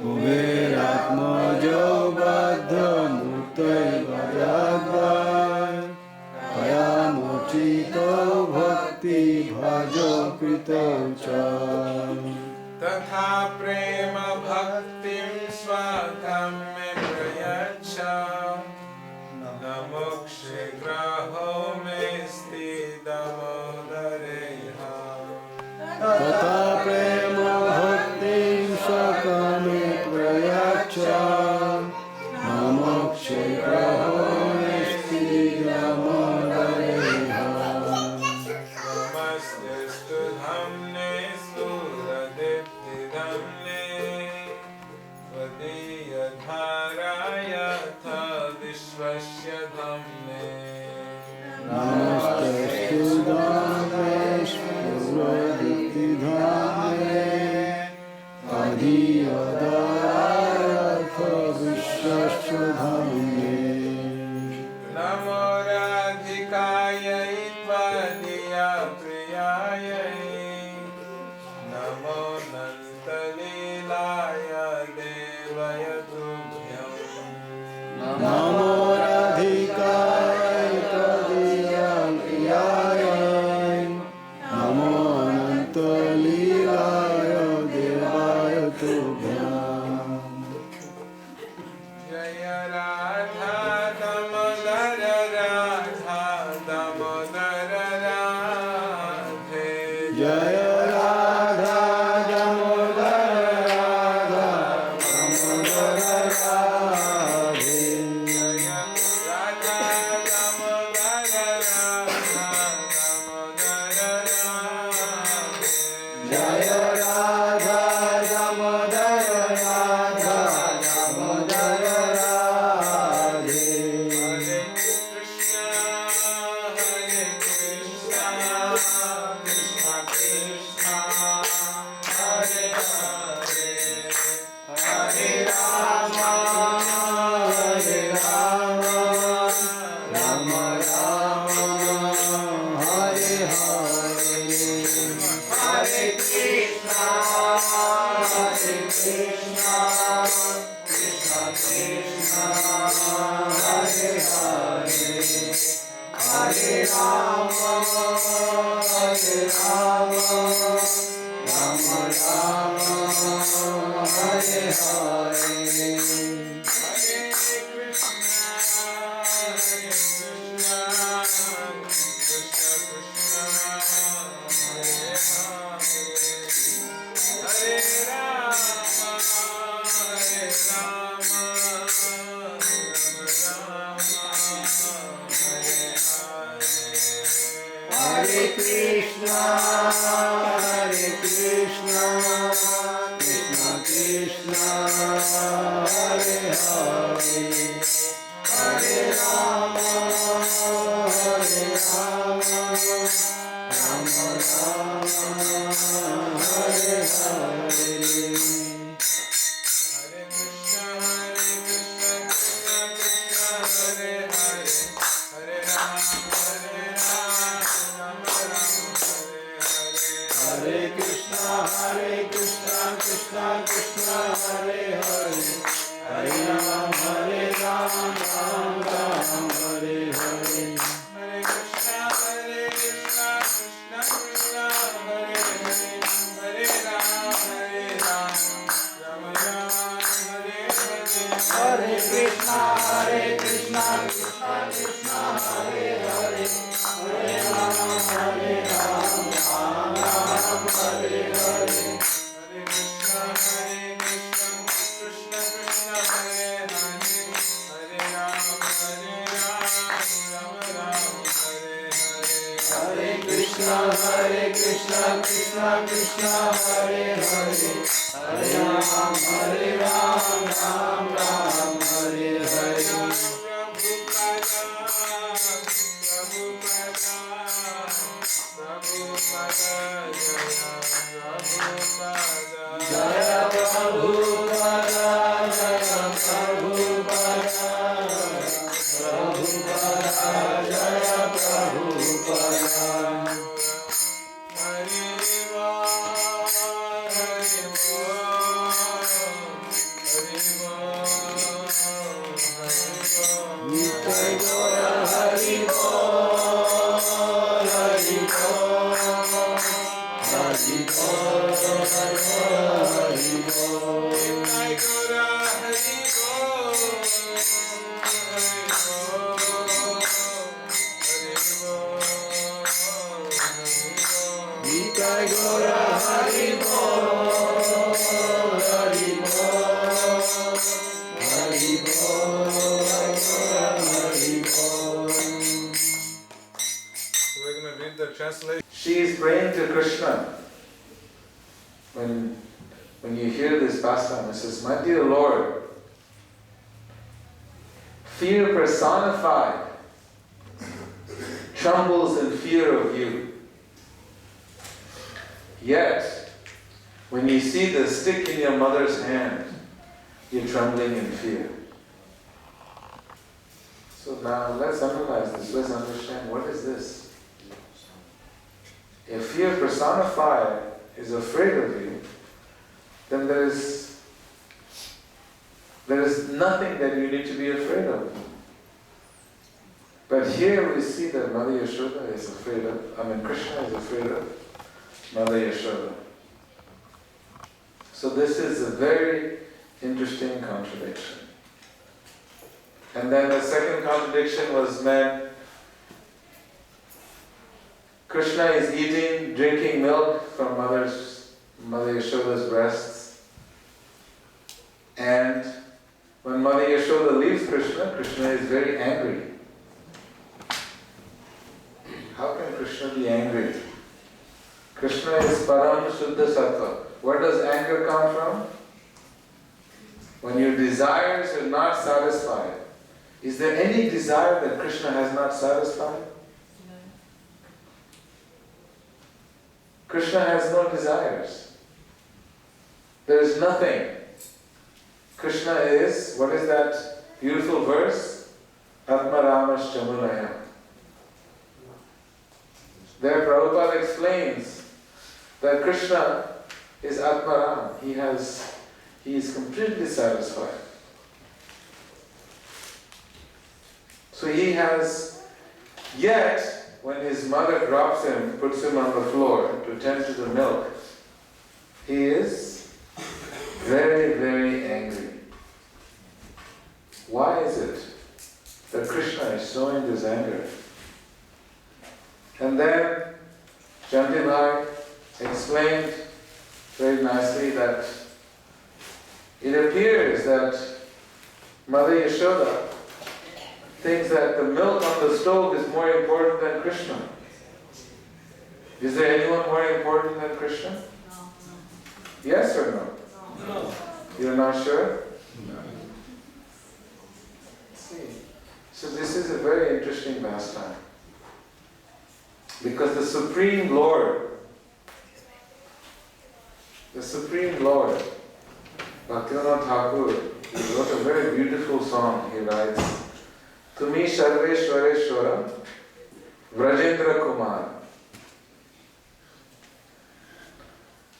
Kuveratmajo Baddha Murtaiva Yadvan Payamochito Bhakti Bhajo Krito Cha Tatha Prema Bhaktim Swakam Me Prayacha Namokshe Graho Mesti Damodareha Tata Prema Bhaktim Sakame Prayacha Namokshe Graho Nesti Damodareha Namaste Studhamne Suradipti Dhamne Vadiya Dharaya Tha Vishvasya Dhamne Namaste Sudhamesh Purvaditi Dhame Adhiya Dharaya Tha Vishvasya Dhame Namo Radhikayai Tvadiya Priyayai Namo Nantalilaya Devaya Tubhyam Namo Radhikaya Tadiyam Priyayai Namo Ananta Leelaya Devaya Tubhyam Jaya Radha Damodar Radha Damodar Radhe Jaya Radha Damodar Radha Damodar Radhe Jaya Radha Damodar Radha Damodar Radhe Jaya Radha Damodar Radha Damodar Radhe Hare Krishna Krishna Krishna Hare Hare Hare Rama Hare Rama Rama Rama Hare Hare Hare Krishna Krishna Krishna Hare Hare Hare Rama Rama Rama Hare Hare Hare Krishna Krishna Krishna Hare Hare Hare Rama Hare Krishna Krishna Krishna Hare Hare Hare Rama Rama Rama Hare Hare Hare Krishna Krishna Krishna Hare Hare Hare Rama Rama Rama Hare Hare Hare Krishna Krishna Krishna Hare Hare Hare Ram Ram Hare Hare Hare Krishna Krishna Krishna Hare Hare Hare Rama Rama Hare Hare Hare Krishna Krishna Krishna Hare Hare Hare Ram Ram Hare Hare Hare Krishna Krishna Krishna Hare Hare Hare Rama Rama Hare Hare Hare Krishna Krishna Krishna Hare Hare Hare Ram Ram Hare Hare Jaya Prabhupada Jaya Prabhupada Prabhupada Jaya Prabhupada Nitai Gora Hari Bol Hari Bol Hari Bol Hari Bol Nitai Gora Hari Bol Hari Bol Hari Bol Hari Bol. We're going to read the translation. She is praying to Krishna. When you hear this pastime, it says, "My dear Lord, fear personified trembles in fear of you. Yet, when you see the stick in your mother's hand, you're trembling in fear." So now let's analyze this, let's understand what is this. If fear personified is afraid of you, then there is nothing that you need to be afraid of. But here we see that Mother Yashoda is afraid of, Krishna is afraid of Mother Yashoda. So this is a very interesting contradiction. And then the second contradiction was when Krishna is eating, drinking milk from Mother Yashoda's breasts. And when Mother Yashoda leaves Krishna, Krishna is very angry. How can Krishna be angry? Krishna is Param Shuddha Sattva. Where does anger come from? When your desires are not satisfied. Is there any desire that Krishna has not satisfied? Krishna has no desires. There is nothing. Krishna is, what is that beautiful verse? Atma Ramash Chamunaya. There Prabhupada explains that Krishna is Atmaram. He is completely satisfied. So he has, yet when his mother drops him, puts him on the floor to tend to the milk, he is very, very angry. Why is it that Krishna is showing this anger? And then Janti Bhai explained very nicely that it appears that Mother Yashoda thinks that the milk on the stove is more important than Krishna. Is there anyone more important than Krishna? No. Yes or no? No. You're not sure? No. See. So this is a very interesting pastime. Because the Supreme Lord, Bhaktivinoda Thakur, he wrote a very beautiful song. He writes, Tumi Sarveshwareshwara Vrajendra Kumar.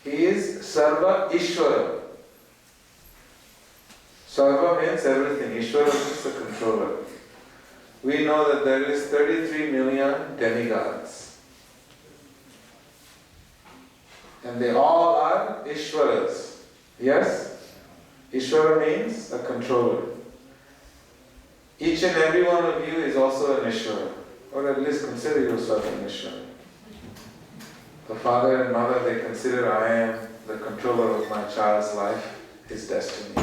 He is Sarva Ishwara. Sarva means everything. Ishwara means the controller. We know that there is 33 million demigods. And they all are Ishwaras. Yes? Ishwara means a controller. Each and every one of you is also an Ishwara. Or at least consider yourself an Ishwara. The father and mother, they consider I am the controller of my child's life, his destiny.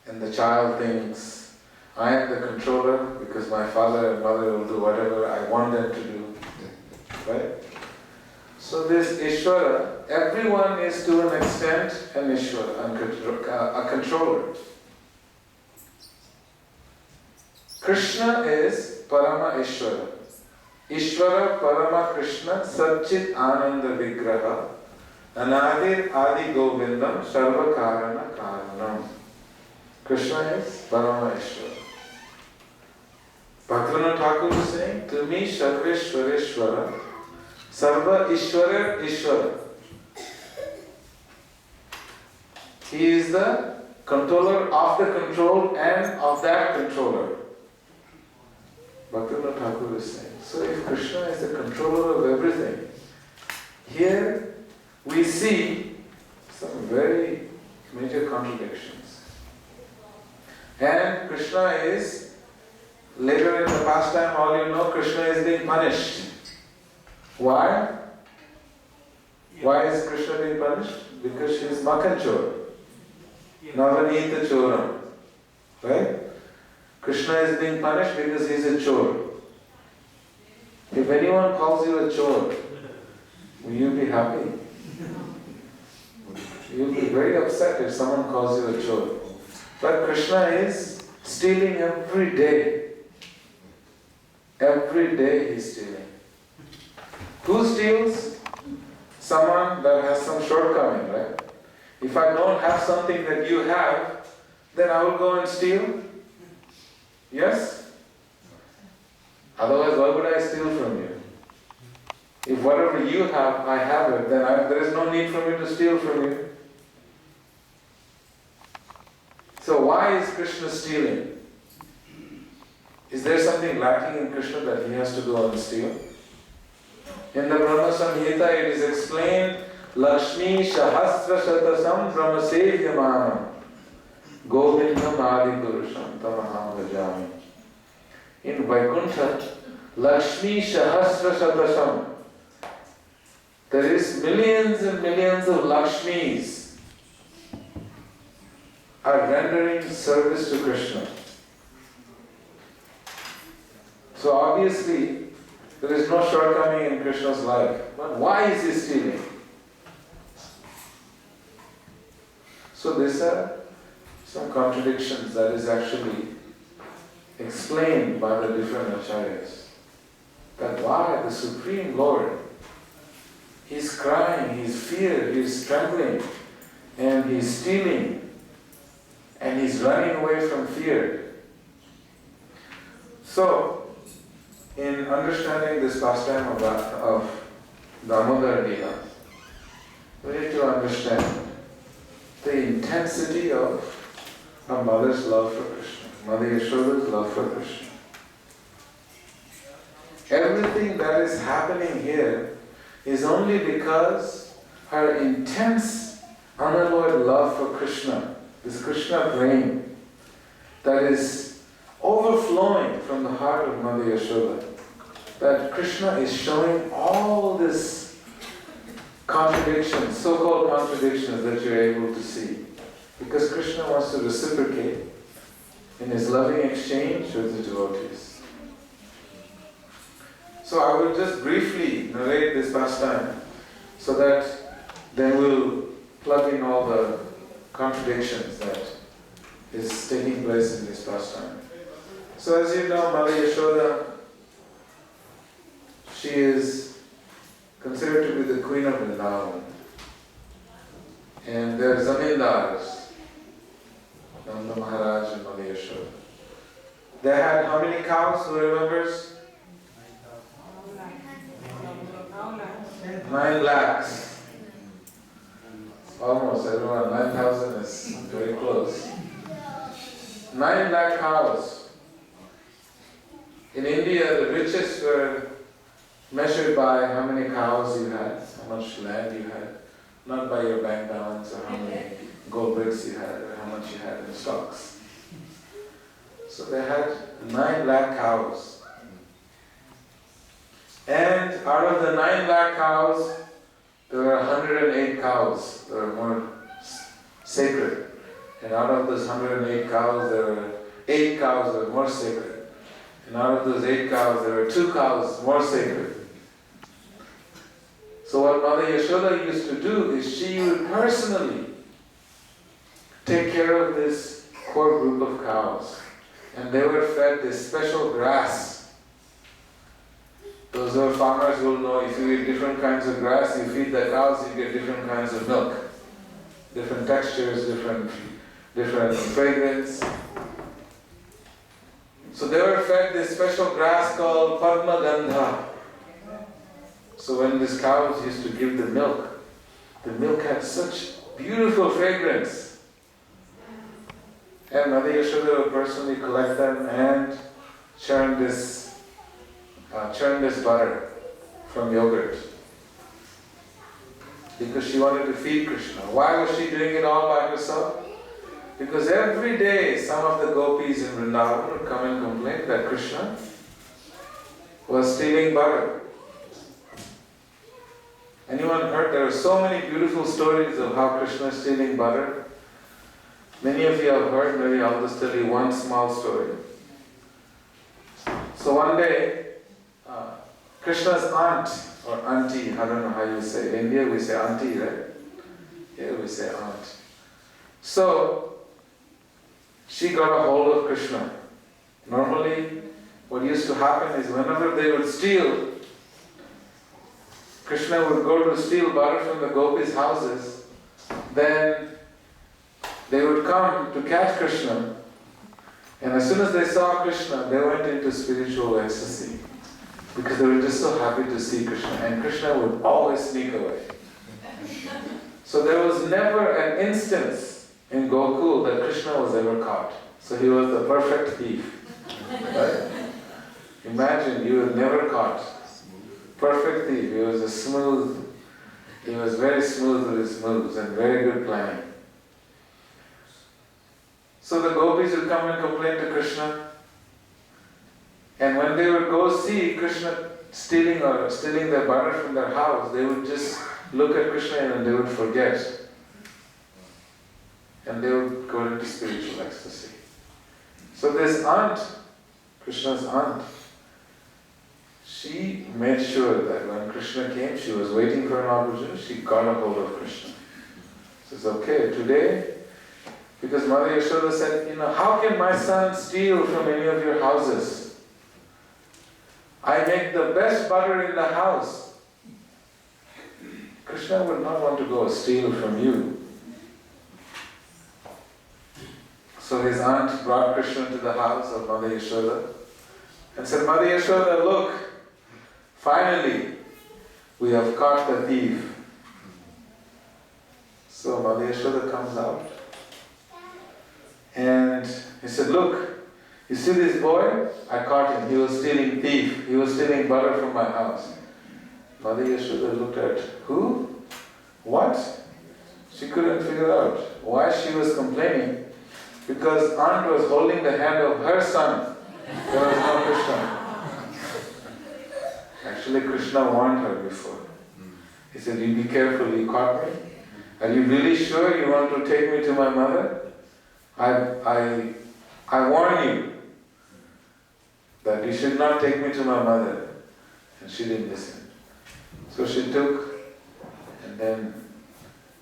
And the child thinks, I am the controller because my father and mother will do whatever I want them to do. Right? So this Ishvara, everyone is to an extent an Ishvara, a controller. Krishna is Parama Ishvara. Ishvara Parama Krishna Satchit Ananda Vigraha Anadir Adi Govindam Sarva Karana Karanam. Krishna is Parama Ishvara. Bhaktivinoda Thakur is saying, Tumi Sarveshwareshwara Sarva Ishwara Ishwara. He is the controller of the control and of that controller. Bhaktivinoda Thakur is saying. So if Krishna is the controller of everything, here we see some very major contradictions. And Krishna is, later in the pastime, all you know, Krishna is being punished. Why? Why is Krishna being punished? Because she is Makanchor. Navanita Choram. Right? Krishna is being punished because he is a chor. If anyone calls you a chor, will you be happy? You will be very upset if someone calls you a chor. But Krishna is stealing every day. Every day he is stealing. Who steals? Someone that has some shortcoming, right? If I don't have something that you have, then I will go and steal? Yes? Otherwise, why would I steal from you? If whatever you have, I have it, then there is no need for me to steal from you. So why is Krishna stealing? Is there something lacking in Krishna that he has to go and steal? In the Brahma Samhita it is explained, Lakshmi Shahasra Shatasam Brahma Sevyamanam Govindam Adi Purusham Tamaham Vajami. In Vaikuntha, Lakshmi Shahasra Shatasam, there is millions and millions of Lakshmis are rendering service to Krishna. So obviously, there is no shortcoming in Krishna's life. But why is he stealing? So these are some contradictions that is actually explained by the different acharyas. That why the Supreme Lord, he's crying, he's feared, he's trembling, and he's stealing, and he's running away from fear. So, in understanding this pastime of Damodar Leela, we need to understand the intensity of a mother's love for Krishna, Mother Yashoda's love for Krishna. Everything that is happening here is only because her intense, unalloyed love for Krishna, this Krishna prem, that is overflowing from the heart of Mother Yashoda, that Krishna is showing all this contradictions, so-called contradictions that you're able to see. Because Krishna wants to reciprocate in his loving exchange with the devotees. So I will just briefly narrate this pastime so that then we'll plug in all the contradictions that is taking place in this pastime. So as you know, Mother Yashoda, she is considered to be the queen of Vrindavan. And there are zamindars, Nanda Maharaj and Mother Yashoda. They had how many cows, who remembers? 9 lakhs. Almost everyone, 9,000 is very close. 9 lakh cows. In India, the richest were measured by how many cows you had, how much land you had, not by your bank balance or how many gold bricks you had or how much you had in stocks. So they had 9 lakh cows. And out of the 9 lakh cows, there were 108 cows that were more sacred. And out of those 108 cows, there were 8 cows that were more sacred. And out of those 8 cows, there were 2 cows more sacred. So what Mother Yashoda used to do is she would personally take care of this core group of cows. And they were fed this special grass. Those who are farmers will know if you eat different kinds of grass, you feed the cows, you get different kinds of milk. Different textures, different fragrance. So they were fed this special grass called Padma Gandha. So when these cows used to give the milk had such beautiful fragrance. And Mother Yashoda would personally collect them and churn this butter from yogurt. Because she wanted to feed Krishna. Why was she doing it all by herself? Because every day some of the gopis in Vrindavan would come and complain that Krishna was stealing butter. Anyone heard? There are so many beautiful stories of how Krishna is stealing butter. Many of you have heard, maybe I'll just tell you one small story. So one day, Krishna's aunt, or auntie, I don't know how you say it. In India we say auntie, right? Here we say aunt. So, she got a hold of Krishna. Normally, what used to happen is whenever they would steal, Krishna would go to steal butter from the gopis' houses, then they would come to catch Krishna, and as soon as they saw Krishna, they went into spiritual ecstasy because they were just so happy to see Krishna, and Krishna would always sneak away. So there was never an instance in Gokul that Krishna was ever caught. So he was the perfect thief. Right? Imagine, you were never caught. Perfect thief. He was he was very smooth with his moves and very good planning. So the gopis would come and complain to Krishna, and when they would go see Krishna stealing their butter from their house, they would just look at Krishna and they would forget. And they would go into spiritual ecstasy. So this aunt, Krishna's aunt, she made sure that when Krishna came, she was waiting for an opportunity, she got a hold of Krishna. She says, okay, today, because Mother Yashoda said, how can my son steal from any of your houses? I make the best butter in the house. Krishna would not want to go steal from you. So his aunt brought Krishna to the house of Mother Yashoda and said, Mother Yashoda, look, finally we have caught the thief. So Mother Yashoda comes out and he said, look, you see this boy? I caught him. He was stealing thief. He was stealing butter from my house. Mother Yashoda looked at, who? What? She couldn't figure out why she was complaining. Because aunt was holding the hand of her son. There was no Krishna. Actually, Krishna warned her before. He said, you be careful, you caught me. Are you really sure you want to take me to my mother? I warn you that you should not take me to my mother. And she didn't listen. So she took, and then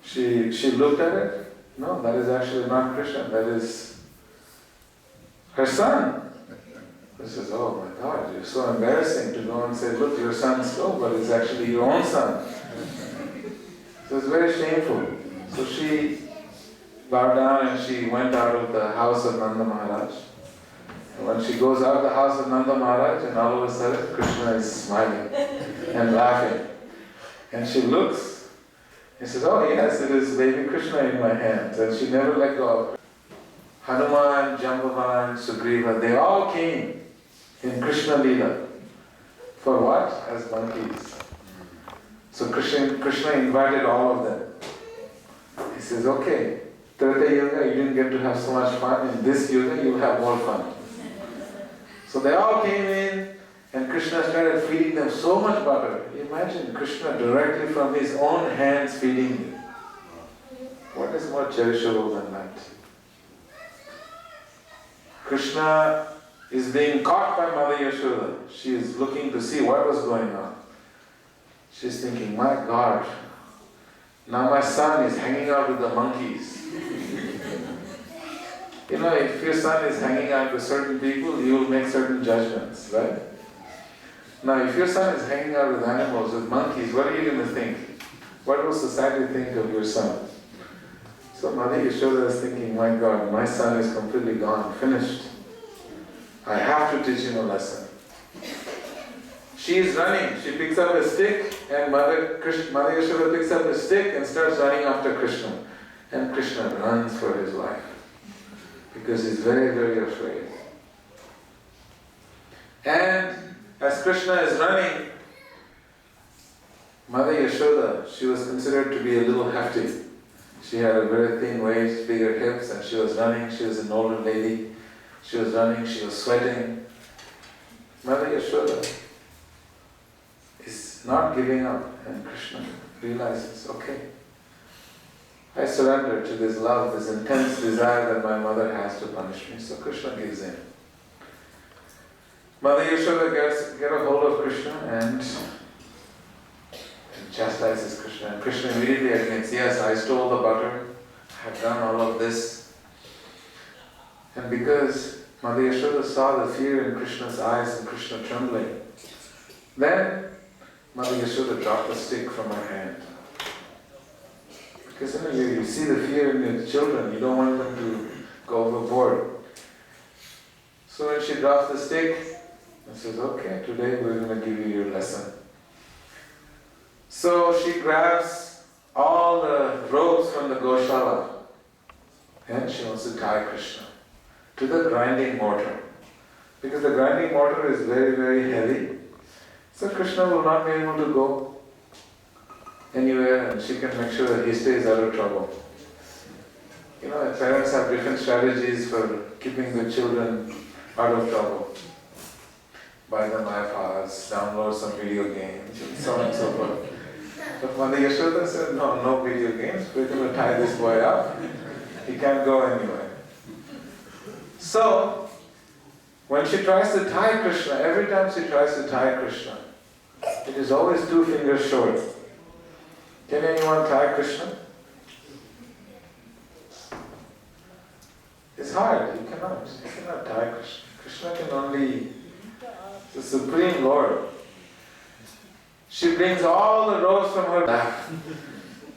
she looked at it. No, that is actually not Krishna, that is her son. She says, oh my God, you're so embarrassing to go and say, look, your son stole, but it's actually your own son. So it's very shameful. So she bowed down and she went out of the house of Nanda Maharaj. And when she goes out of the house of Nanda Maharaj, and all of a sudden Krishna is smiling and laughing. And she looks. He says, oh yes, it is baby Krishna in my hands. And she never let go of it. Hanuman, Jambavan, Sugriva, they all came in Krishna Leela. For what? As monkeys. So Krishna invited all of them. He says, okay, Treta Yuga, you didn't get to have so much fun. In this Yuga, you'll have more fun. So they all came in, and Krishna started feeding them so much butter. Imagine Krishna directly from his own hands feeding you. What is more cherishable than that? Krishna is being caught by Mother Yashoda. She is looking to see what was going on. She's thinking, my God, now my son is hanging out with the monkeys. If your son is hanging out with certain people, you will make certain judgments, right? Now, if your son is hanging out with animals, with monkeys, what are you going to think? What will society think of your son? So Mother Yashoda is thinking, my God, my son is completely gone, finished. I have to teach him a lesson. She is running. She picks up a stick, and Mother Yashoda picks up a stick and starts running after Krishna. And Krishna runs for his life because he's very, very afraid. And as Krishna is running, Mother Yashoda, she was considered to be a little hefty. She had a very thin waist, bigger hips, and she was running. She was an older lady. She was running, she was sweating. Mother Yashoda is not giving up, and Krishna realizes, okay, I surrender to this love, this intense desire that my mother has to punish me. So Krishna gives in. Mother Yashoda gets a hold of Krishna and chastises Krishna. And Krishna immediately admits, yes, I stole the butter, I have done all of this. And because Mother Yashoda saw the fear in Krishna's eyes and Krishna trembling, then Mother Yashoda dropped the stick from her hand. Because you see the fear in your children, you don't want them to go overboard. So when she drops the stick, and says, okay, today we're going to give you your lesson. So she grabs all the ropes from the Goshala and she wants to tie Krishna to the grinding mortar. Because the grinding mortar is very, very heavy. So Krishna will not be able to go anywhere and she can make sure that he stays out of trouble. Parents have different strategies for keeping the children out of trouble. Buy them iPods, download some video games, and so on and so forth. But Mother Yashoda said, no video games, we're going to tie this boy up. He can't go anywhere. So, when she tries to tie Krishna, every time she tries to tie Krishna, it is always 2 fingers short. Can anyone tie Krishna? It's hard, you cannot tie Krishna. Krishna can only, the Supreme Lord. She brings all the ropes from her lap.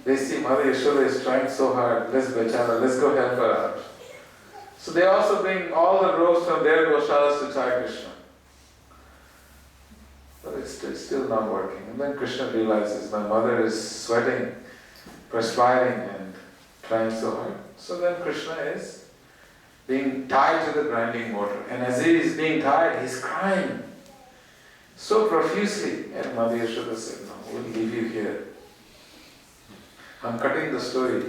They see Mother Yashoda is trying so hard, let's go help her out. So they also bring all the ropes from their goshalas to tie Krishna. But it's still not working. And then Krishna realizes, my mother is sweating, perspiring and trying so hard. So then Krishna is being tied to the grinding mortar. And as he is being tied, he's crying so profusely. And Mother Yashoda said, no, we'll leave you here. I'm cutting the story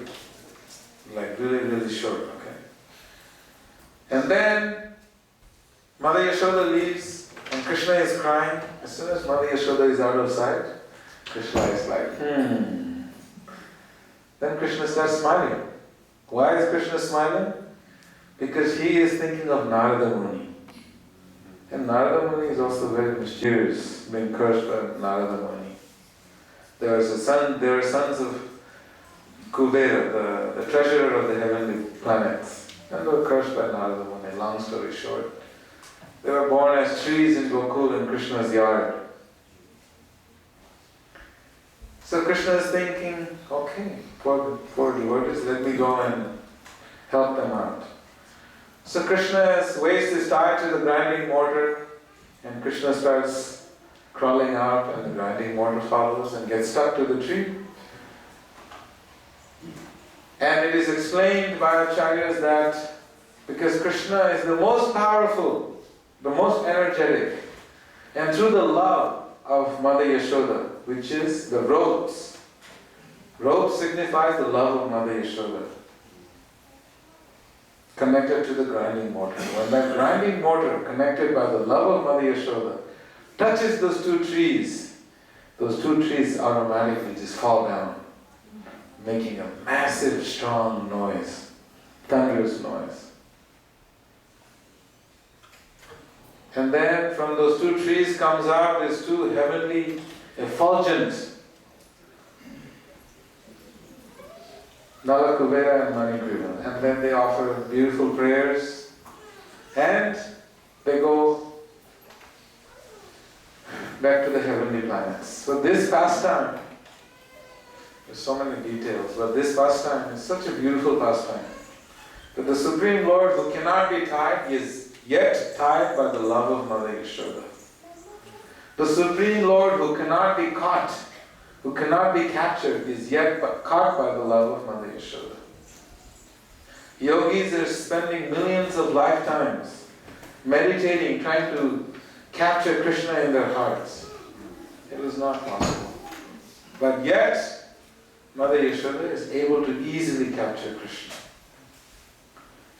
like really, really short, okay? And then Mother Yashoda leaves and Krishna is crying. As soon as Mother Yashoda is out of sight, Krishna is like, Then Krishna starts smiling. Why is Krishna smiling? Because he is thinking of Narada Muni. And Narada Muni is also very mysterious, being cursed by Narada Muni. There were sons of Kuvera, the treasurer of the heavenly planets, and they were cursed by Narada Muni. Long story short, they were born as trees in Gokul in Krishna's yard. So Krishna is thinking, okay, poor devotees, let me go and help them out. So Krishna's waist is tied to the grinding mortar, and Krishna starts crawling out, and the grinding mortar follows and gets stuck to the tree. And it is explained by acharyas that because Krishna is the most powerful, the most energetic, and through the love of Mother Yashoda, which is the ropes. Ropes signifies the love of Mother Yashoda, connected to the grinding mortar. When that grinding mortar, connected by the love of Mother Yashoda, touches those two trees automatically just fall down, making a massive, strong noise, thunderous noise. And then from those two trees comes out these two heavenly effulgent Nala Kuvera and Manikriva. And then they offer beautiful prayers and they go back to the heavenly planets. So this pastime, there's so many details, but this pastime is such a beautiful pastime that the Supreme Lord, who cannot be tied, is yet tied by the love of Mother Yashoda. The Supreme Lord, who cannot be caught, who cannot be captured, is yet caught by the love of Mother Yashoda. Yogis are spending millions of lifetimes meditating, trying to capture Krishna in their hearts. It is not possible. But yet, Mother Yashoda is able to easily capture Krishna.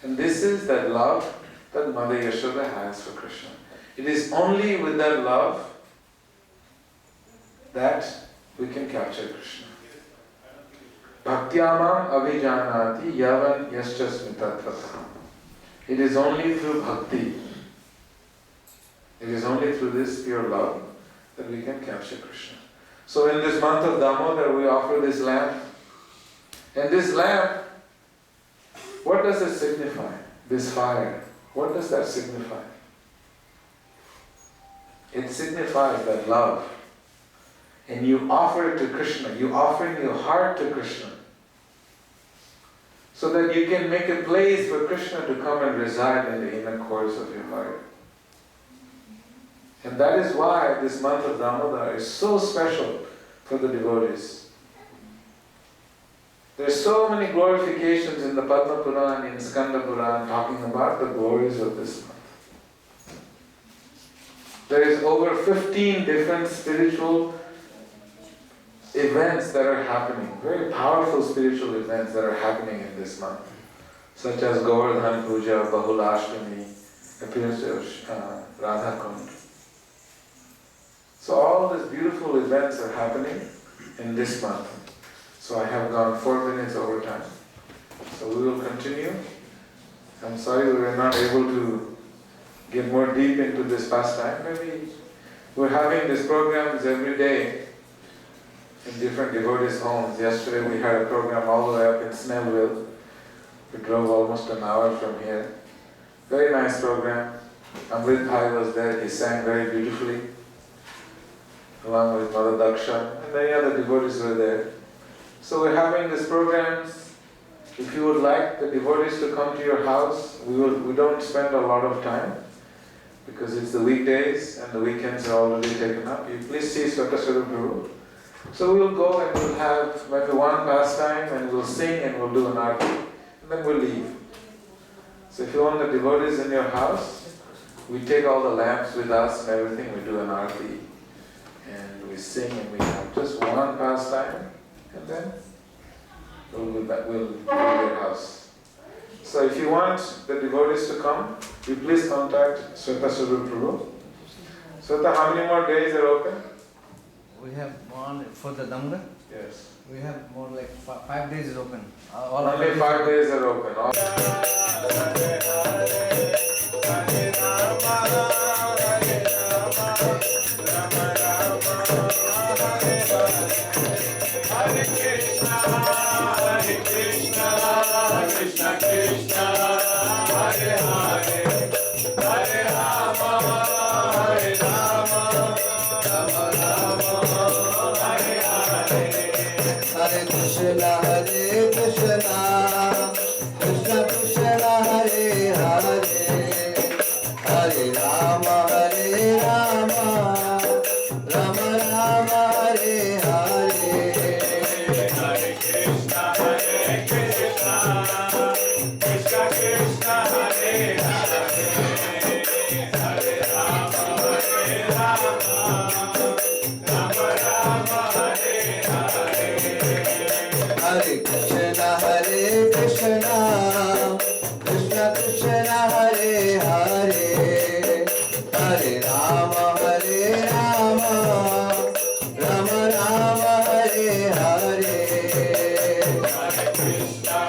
And this is that love that Mother Yashoda has for Krishna. It is only with that love that we can capture Krishna. Bhaktyamam avijanati yavan yascha smitatvataha. It is only through bhakti, it is only through this pure love that we can capture Krishna. So in this month of Damodar we offer this lamp. And this lamp, what does it signify? This fire. What does that signify? It signifies that love. And you offer it to Krishna. You offering your heart to Krishna. so that you can make a place for Krishna to come and reside in the inner cores of your heart. And that is why this month of Damodar is so special for the devotees. There are so many glorifications in the Padma Purana, in Skanda Purana, talking about the glories of this month. There is over 15 different spiritual events that are happening, very powerful spiritual events that are happening in this month, such as Govardhan Puja, Bahulashtami, appearance of Radha Kund. So all these beautiful events are happening in this month. So I have gone 4 minutes over time. So we will continue. I'm sorry we were not able to get more deep into this pastime. Maybe we're having these programs every day in different devotees' homes. Yesterday we had a program all the way up in Snellville. We drove almost an hour from here. Very nice program. Amrit Bhai was there. He sang very beautifully, along with Mother Daksha, and many other devotees were there. So we're having these programs. If you would like the devotees to come to your house, we don't spend a lot of time because it's the weekdays and the weekends are already taken up. You please see Swataswarup Prabhu. So we'll go and we'll have maybe one pastime and we'll sing and we'll do an arti and then we'll leave. So if you want the devotees in your house, we take all the lamps with us and everything, we do an arti and we sing and we have just one pastime and then we'll leave your house. So if you want the devotees to come, you please contact Swataswarup Prabhu. Swata, how many more days are open? We have one for the Damodar. Yes. We have more like 5 days is open. Only 5 days are open. Krishna Krishna, Hare Hare, Hare Rama, Hare Rama, Rama Rama, Hare Hare. Hare Krishna, Krishna Krishna, Hare Hare, Hare Rama, Rama Rama, Hare Hare. Hare Krishna, Krishna Krishna, Hare Hare, Hare Rama, Rama Rama, Hare Hare. Hare Krishna, Krishna Krishna, Hare Hare, Hare Rama, Rama Rama, Hare Hare. Hare Krishna, Krishna Krishna, Hare Hare, Hare Rama, Rama Rama, Hare Hare. Hare Krishna,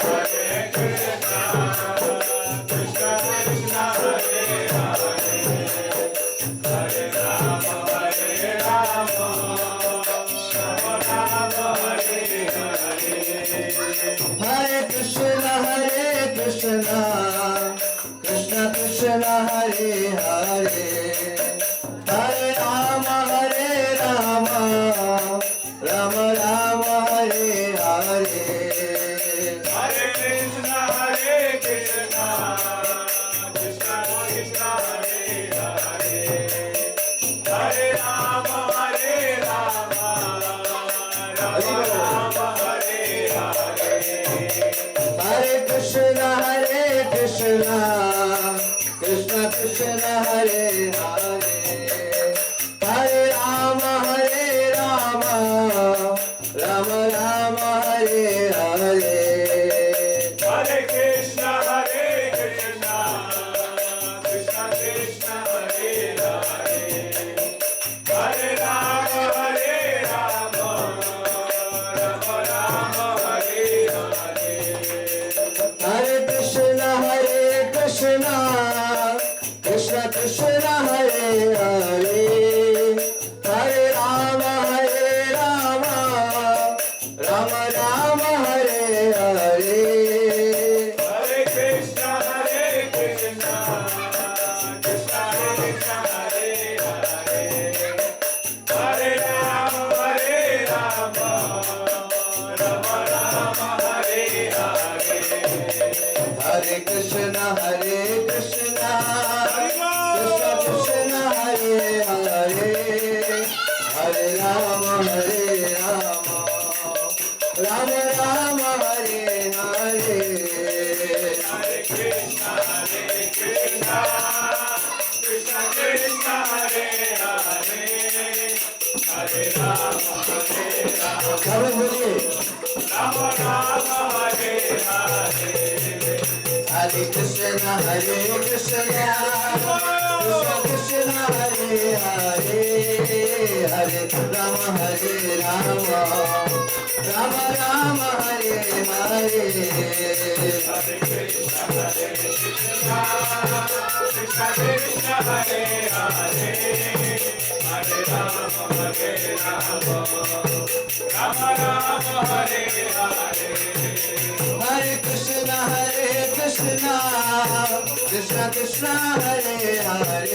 Krishna Krishna, Hare Hare, Hare Rama, Rama Rama, Hare Hare. Hare Krishna, Krishna Krishna, Hare Hare, Hare Rama, Rama Rama, Hare Hare. Hare Krishna, Krishna Krishna, Hare Hare, Hare Rama, Rama Rama, Hare Hare. Hare Krishna, Krishna Krishna, Hare Hare, Hare Rama, Rama Rama, Hare Hare. Hare Krishna, Krishna Krishna, Hare Hare, Hare Rama, Rama Rama, Hare Hare. Hare Krishna, Krishna Krishna, Hare Hare, Hare Rama, Rama Rama, Hare Hare. सब बोलिए Ram Ram Hare Hare Hare Krishna Krishna Krishna Hare Hare Hare Rama Hare Rama Rama Rama Hare Hare Hare Krishna Krishna Krishna Hare Hare Hare Rama Hare Rama Rama Rama Hare Hare Hare Krishna Krishna Krishna Hare Hare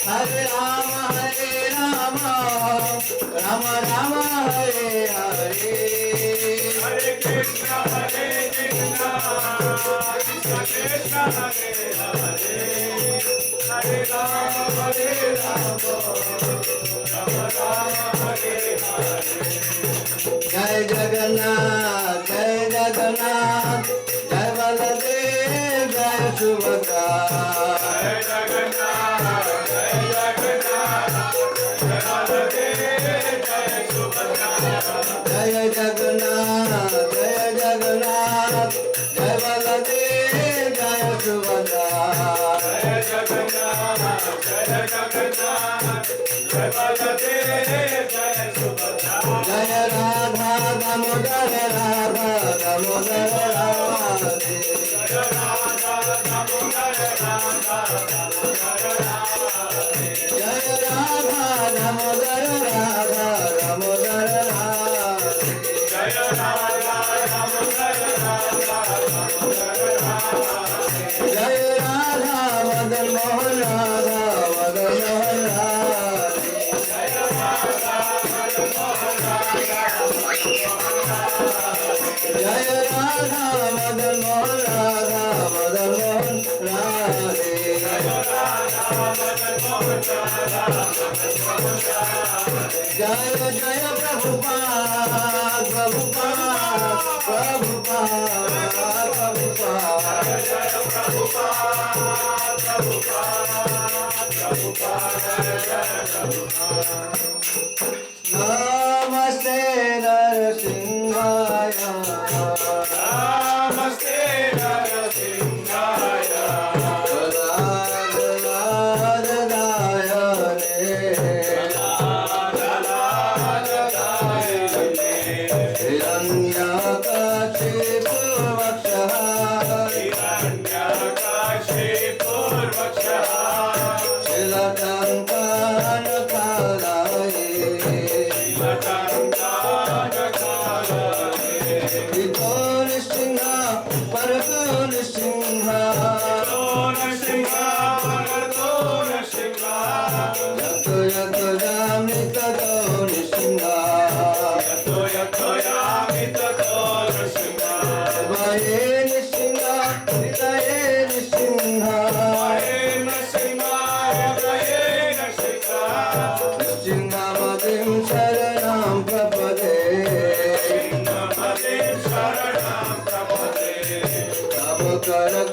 Hare Rama Rama Rama Hare Hare Hare Krishna Krishna Krishna Hare Hare Hare Rama Rama Rama Hare Hare Jai Jagannath Jai Baladev Jai Subhadra Jai Jagannath Jai Baladev Jai Subhadra Jai Jagannath Jai Baladev Jai Subhadra Jai Jagannath Jai Baladev Jai Subhadra Jai Radha Damodar Radha Damodar Radha Jai Radha Damodar Radha Jai Radha Damodar Radha Damodar Radha Jai Radha Damodar Radha Jai Radha Madan Mohan Radha Madan Mohan Radha Jai Radha Madan Mohan Radha Jai Radha Madan Mohan Radha Madan Mohan Radhe Jai Jai Prabhupada Prabhupada Prabhupada Prabhupada Namaste Narasimhaya Namaste Narasimhaya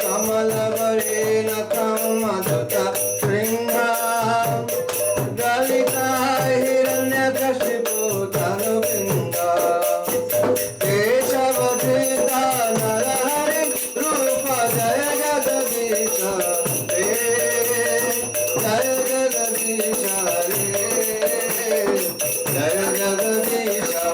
Kamal Varena Kamadata Sringa Dalita Hiranya Kashipu Tanupinga Keshavadita Narahari Rupa Jaya Jagadisha Jaya Jagadisha Jaya Jagadisha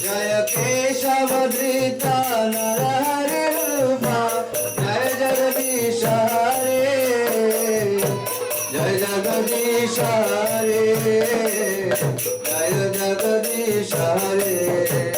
Jaya Keshavadrita Narahari Rupa Jaya Jagadisha Hare Jaya Jagadisha Hare Jaya Jagadisha Hare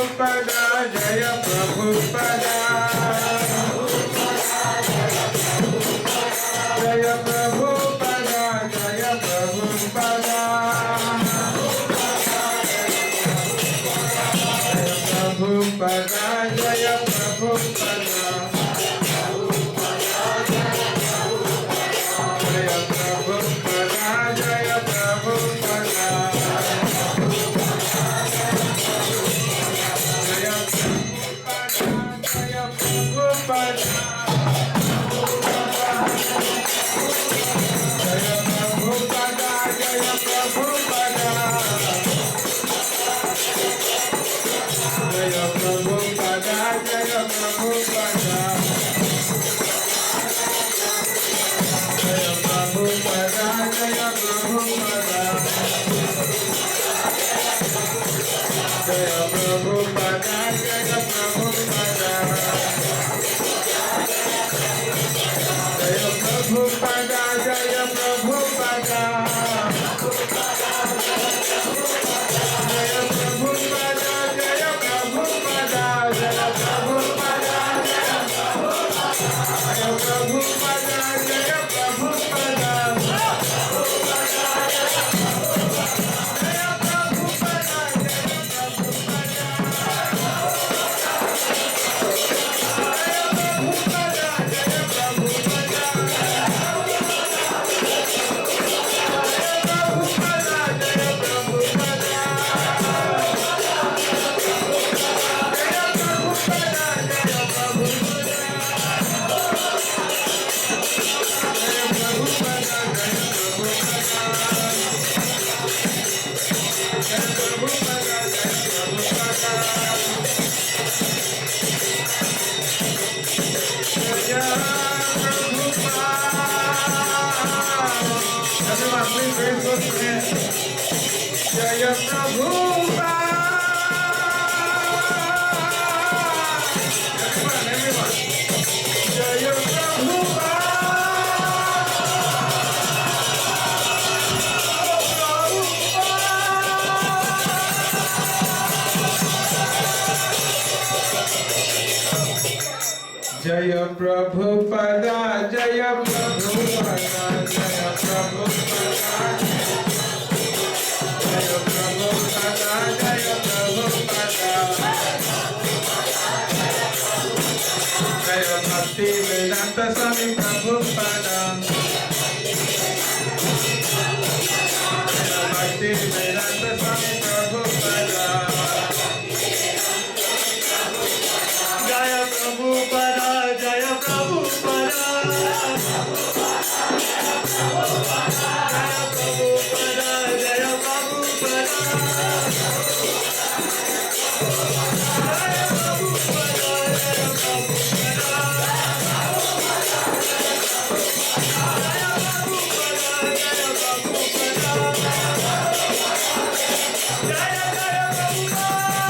Prabhupada, Jaya Prabhupada. Jaya Prabhupada, Jaya Prabhupada. Prabhupada, Jaya Prabhupada. Jaya Prabhupada, Jaya Prabhupada. Jaya Prabhupada, Jaya Prabhupada, Jaya Prabhupada. Jaya Prabhupada, Jaya Prabhupada. Jaya Prabhupada, Jaya Prabhupada. Jaya Prabhupada, Jaya Prabhupada. Jaya Prabhupada, Jaya Prabhupada. Jaya Prabhupada, Jaya Prabhupada. Jaya Prabhupada, Jaya Prabhupada, Jaya Prabhupada. Everyone, please raise those hands. Jaya Prabhupada. Everyone. Jaya Prabhupada. Jaya Prabhupada, Jaya Prabhupada, Jaya Prabhupada. Jaya Prabhupada, Jaya Prabhupada. Jaya Bhakti Vedanta Swami Prabhupada. Jaya Bhakti Vedanta Swami Prabhupada. Jaya Prabhupada, Jaya Prabhupada. Jaya Prabhupada, Jaya Prabhupada, Jai Prabhupada, Prabhupada, Jai Prabhupada, Jai Srila Prabhupada. Jai Prabhupada, Jai Prabhupada,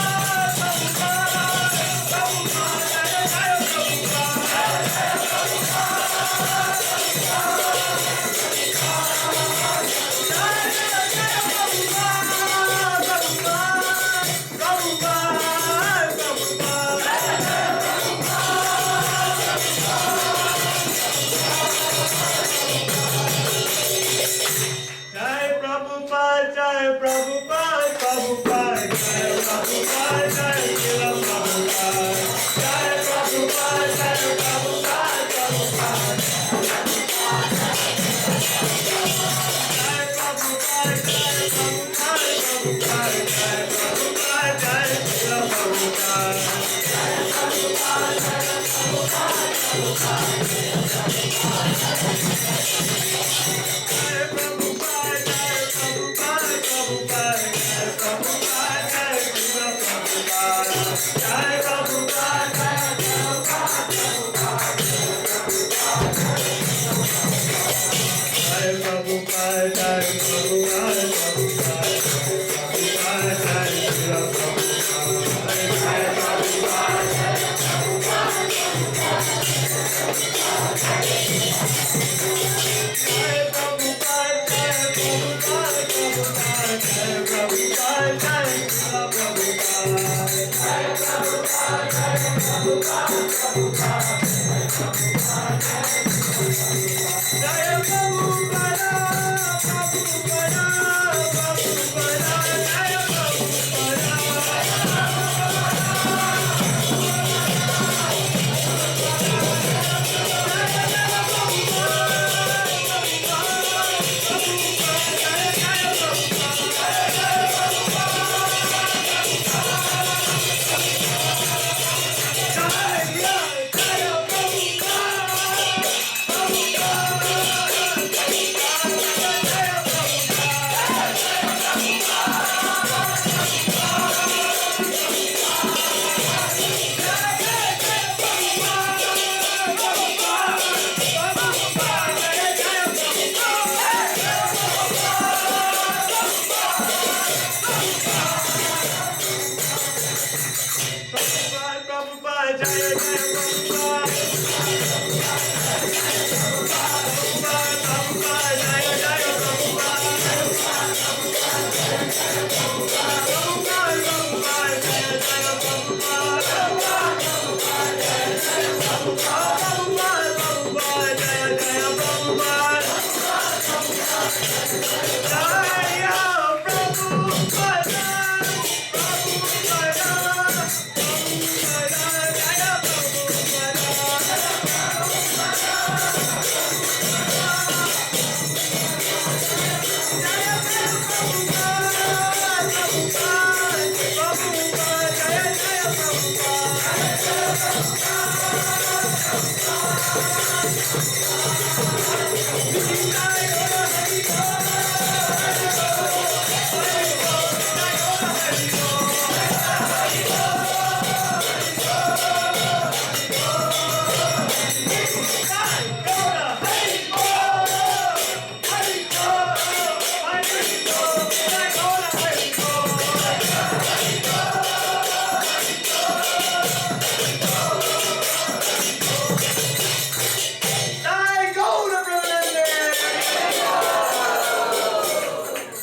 Prabhupada. Jai Prabhupada, Jai Prabhupada, Prabhupada, Jai Prabhupada, Jai Srila Prabhupada. Jai Prabhupada, Jai Prabhupada, Prabhupada. Jai Prabhupada, Jai Prabhupada, Prabhupada, Jai Prabhupada, Jai Srila Prabhupada. Jai Prabhupada, Jai Prabhupada, Prabhupada. Jai Prabhupada, Jai Prabhupada, Prabhupada, Jai Srila Prabhupada. Jai Prabhupada, Jai Prabhupada, Jai Prabhupada, Jai Prabhupada, Prabhupada, Jai Prabhupada, Jai Srila Prabhupada.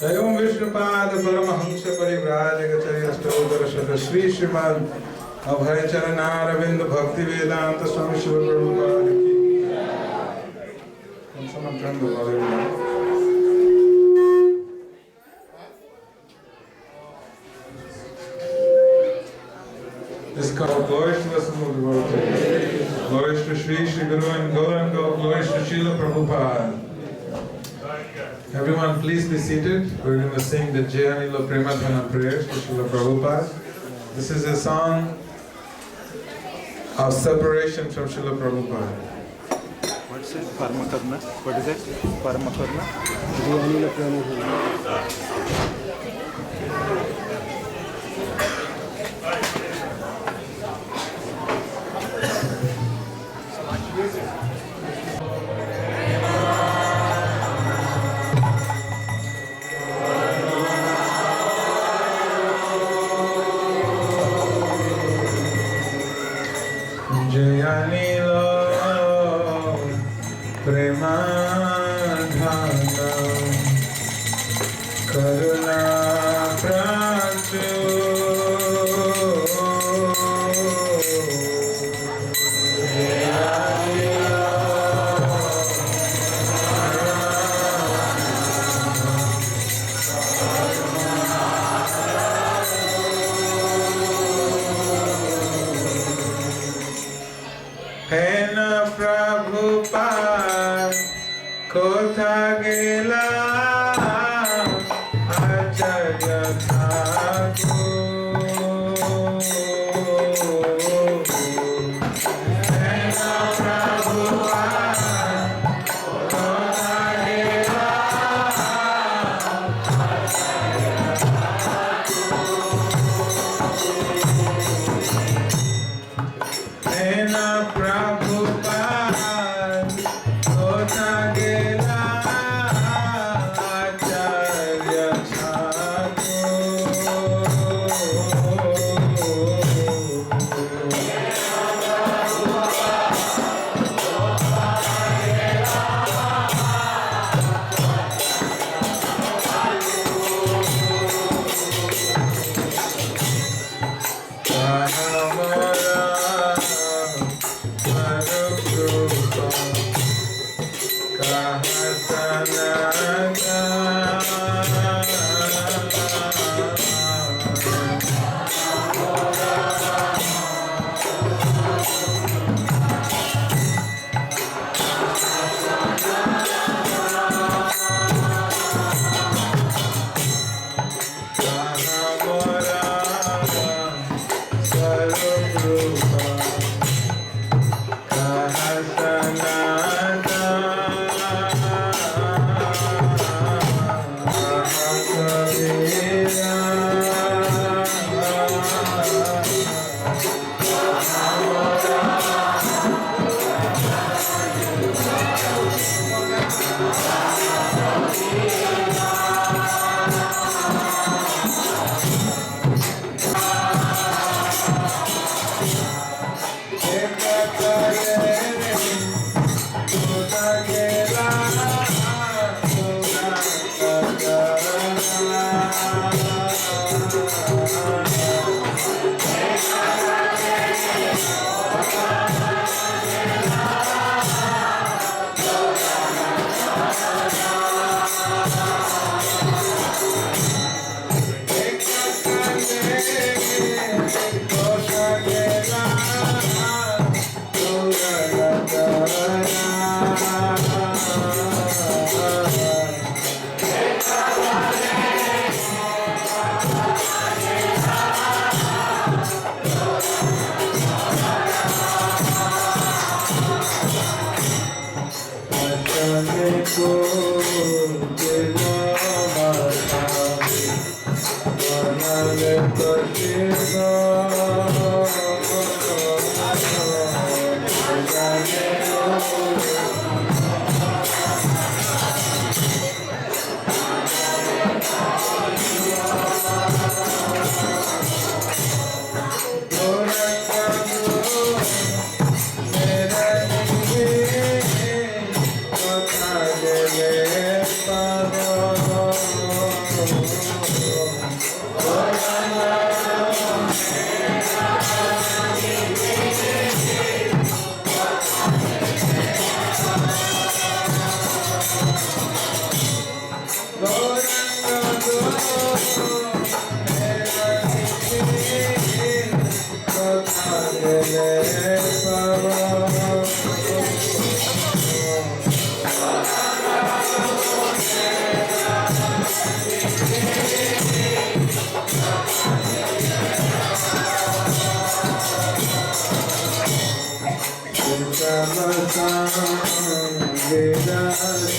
एवं विष्णुपाद परमहंस परिव्राजक श्री श्रीमान अभय चरणारविंद भक्ति वेदांत स्वामी शिव प्रभुपाद की। Can someone turn the volume down? This is called Glories to the Samudra. Glories to Shri Guru and Gauranga. Glories to Srila Prabhupada. Everyone, please be seated. We're going to sing the Jayanila Premadhana prayers to Srila Prabhupada. This is a song of separation from Srila Prabhupada. What's it? Paramakarna? What is it? Paramakarna? Jayanila Premadhana. Jayanila Premadhana Karuna Prachu Hena Prabhupada Kotha Gela Acharya Thakur Hena Prabhupada Kotha Gela Hena Prabhupada vedasarya